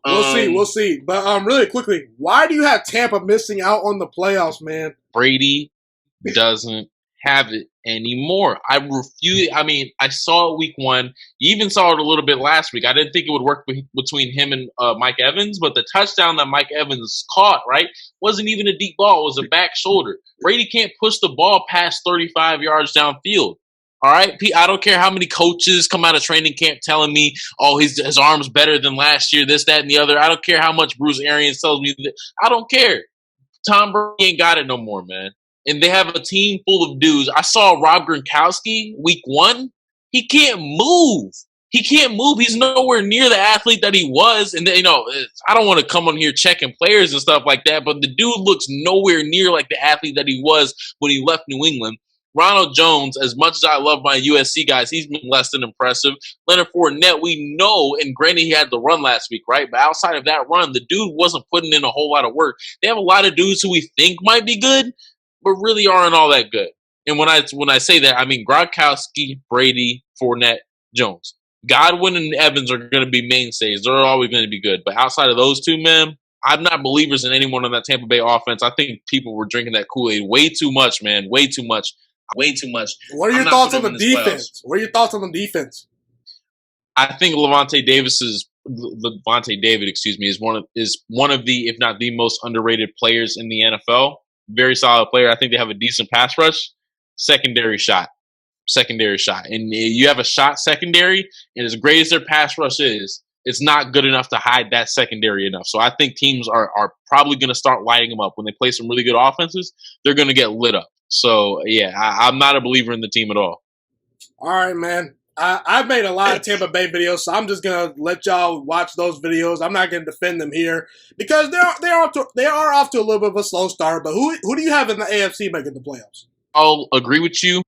We'll see. But really quickly, why do you have Tampa missing out on the playoffs, man? Brady doesn't have it anymore. I refuse. I mean, I saw it week 1. You even saw it a little bit last week. I didn't think it would work between him and Mike Evans, but the touchdown that Mike Evans caught, right, wasn't even a deep ball. It was a back shoulder. Brady can't push the ball past 35 yards downfield. All right, I don't care how many coaches come out of training camp telling me, oh, his arm's better than last year, this, that, and the other. I don't care how much Bruce Arians tells me that. I don't care. Tom Brady ain't got it no more, man. And they have a team full of dudes. I saw Rob Gronkowski week 1. He can't move. He's nowhere near the athlete that he was. And, I don't want to come on here checking players and stuff like that, but the dude looks nowhere near like the athlete that he was when he left New England. Ronald Jones, as much as I love my USC guys, he's been less than impressive. Leonard Fournette, we know, and granted he had the run last week, right? But outside of that run, the dude wasn't putting in a whole lot of work. They have a lot of dudes who we think might be good, but really aren't all that good. And when I say that, I mean Gronkowski, Brady, Fournette, Jones. Godwin and Evans are going to be mainstays. They're always going to be good. But outside of those two men, I'm not believers in anyone on that Tampa Bay offense. I think people were drinking that Kool-Aid way too much, man. Way too much. Way too much. What are your thoughts on the defense? What are your thoughts on the defense? I think Levante David, is one of the, if not the most underrated players in the NFL. Very solid player. I think they have a decent pass rush. Secondary shot. And you have a shot secondary, and as great as their pass rush is, it's not good enough to hide that secondary enough. So I think teams are probably going to start lighting them up. When they play some really good offenses, they're going to get lit up. So, yeah, I'm not a believer in the team at all. All right, man. I've made a lot of Tampa Bay videos, so I'm just going to let y'all watch those videos. I'm not going to defend them here because they are off to a little bit of a slow start. But who do you have in the AFC making the playoffs? I'll agree with you.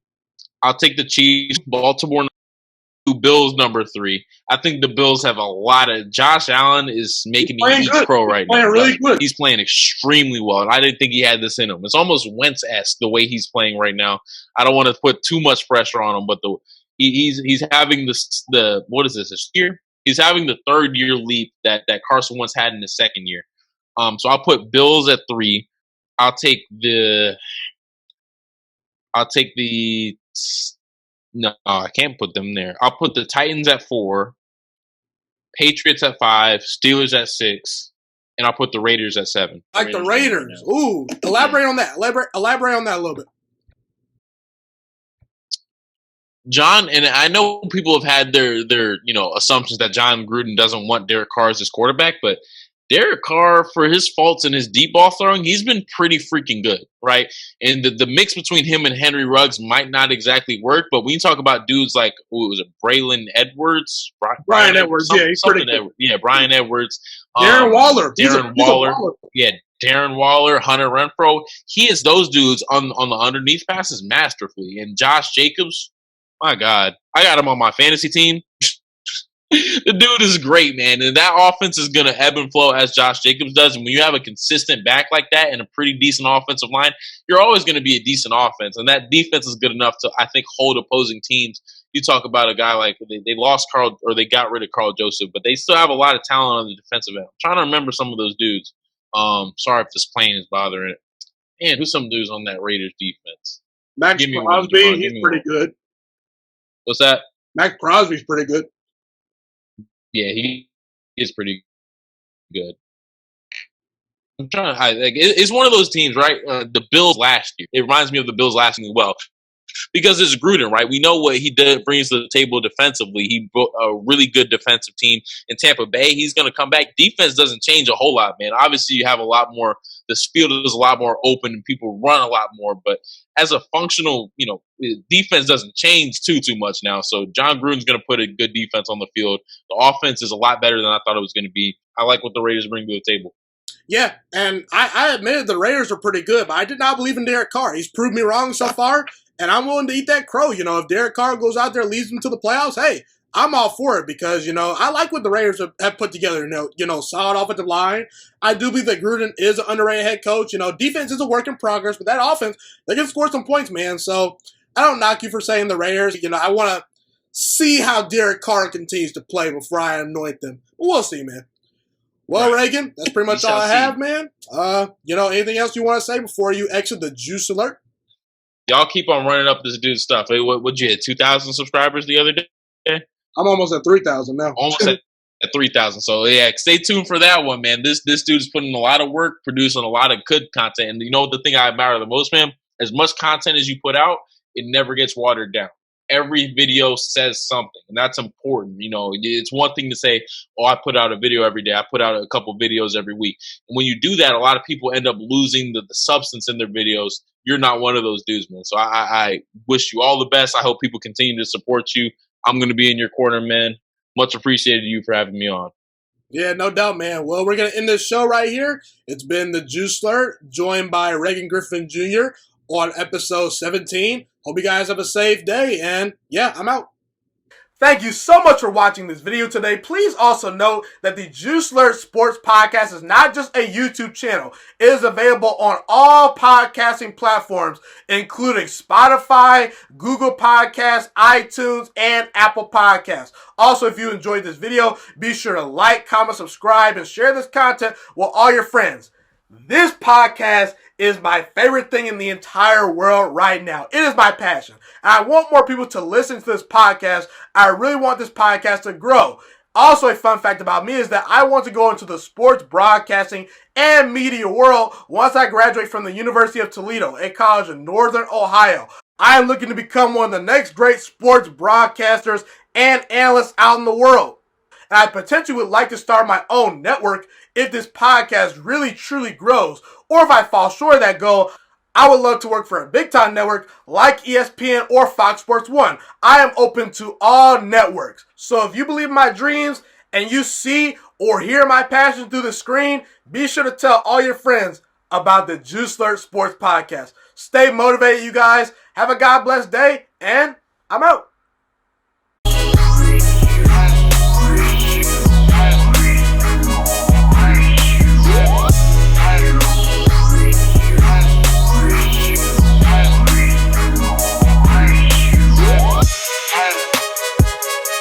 I'll take the Chiefs. Baltimore, Bills number 3. I think the Bills have a lot of. Josh Allen is making me eat crow right now. Really good. He's playing extremely well, and I didn't think he had this in him. It's almost Wentz-esque the way he's playing right now. I don't want to put too much pressure on him, but he's having the what is this, his year? He's having the third year leap that Carson once had in his second year. So I'll put Bills at 3. I'll take the. No, I can't put them there. I'll put the Titans at 4, Patriots at 5, Steelers at 6, and I'll put the Raiders at 7. Like the Raiders. Ooh, elaborate on that. Elaborate on that a little bit. John, and I know people have had their assumptions that John Gruden doesn't want Derek Carr as his quarterback, but Derek Carr, for his faults in his deep ball throwing, he's been pretty freaking good, right? And the mix between him and Henry Ruggs might not exactly work, but when you talk about dudes like, was it Braylon Edwards? Brian Edwards, yeah, he's pretty good. Yeah, Brian Edwards. Darren Waller. Darren Waller. Yeah, Darren Waller, Hunter Renfrow. He is those dudes on the underneath passes masterfully. And Josh Jacobs, my God, I got him on my fantasy team. The dude is great, man. And that offense is going to ebb and flow as Josh Jacobs does. And when you have a consistent back like that and a pretty decent offensive line, you're always going to be a decent offense. And that defense is good enough to, I think, hold opposing teams. You talk about a guy like they lost Carl, or they got rid of Carl Joseph, but they still have a lot of talent on the defensive end. I'm trying to remember some of those dudes. Sorry if this plane is bothering it. Man, who's some dudes on that Raiders defense? Max Crosby, he's pretty good. What's that? Max Crosby's pretty good. Yeah, he is pretty good. I'm trying to it's one of those teams, right? The Bills last year. It reminds me of the Bills last year. Well, because it's Gruden, right? We know what he brings to the table defensively. He built a really good defensive team in Tampa Bay. He's going to come back. Defense doesn't change a whole lot, man. Obviously, you have a lot more. The field is a lot more open, and people run a lot more. But as a functional, defense doesn't change too much now. So John Gruden's going to put a good defense on the field. The offense is a lot better than I thought it was going to be. I like what the Raiders bring to the table. Yeah, and I admitted the Raiders are pretty good, but I did not believe in Derek Carr. He's proved me wrong so far, and I'm willing to eat that crow. If Derek Carr goes out there and leads them to the playoffs, hey, I'm all for it because, I like what the Raiders have put together. Solid offensive line. I do believe that Gruden is an underrated head coach. Defense is a work in progress, but that offense, they can score some points, man. So I don't knock you for saying the Raiders. I want to see how Derek Carr continues to play before I anoint them. But we'll see, man. Well, right. Reagan, that's pretty much all I have, man. Anything else you want to say before you exit the juice alert? Y'all keep on running up this dude's stuff. Hey, what'd you hit, 2,000 subscribers the other day? I'm almost at 3,000 now. Almost at 3,000. So, yeah, stay tuned for that one, man. This dude's putting in a lot of work, producing a lot of good content. And the thing I admire the most, man? As much content as you put out, it never gets watered down. Every video says something, and that's important. It's one thing to say, oh, I put out a video every day. I put out a couple videos every week. And when you do that, a lot of people end up losing the substance in their videos. You're not one of those dudes, man. So I wish you all the best. I hope people continue to support you. I'm going to be in your corner, man. Much appreciated you for having me on. Yeah, no doubt, man. Well, we're going to end this show right here. It's been the Juice Alert, joined by Reagan Griffin Jr. on episode 17. Hope you guys have a safe day, and yeah, I'm out. Thank you so much for watching this video today. Please also note that the Juice Alert Sports Podcast is not just a YouTube channel. It is available on all podcasting platforms, including Spotify, Google Podcasts, iTunes, and Apple Podcasts. Also, if you enjoyed this video, be sure to like, comment, subscribe, and share this content with all your friends. This podcast is my favorite thing in the entire world right now. It is my passion. And I want more people to listen to this podcast. I really want this podcast to grow. Also, a fun fact about me is that I want to go into the sports broadcasting and media world once I graduate from the University of Toledo, a college in Northern Ohio. I am looking to become one of the next great sports broadcasters and analysts out in the world. And I potentially would like to start my own network if this podcast really truly grows. Or if I fall short of that goal, I would love to work for a big time network like ESPN or Fox Sports 1. I am open to all networks. So if you believe in my dreams and you see or hear my passion through the screen, be sure to tell all your friends about the Juice Alert Sports Podcast. Stay motivated, you guys. Have a God bless day, and I'm out.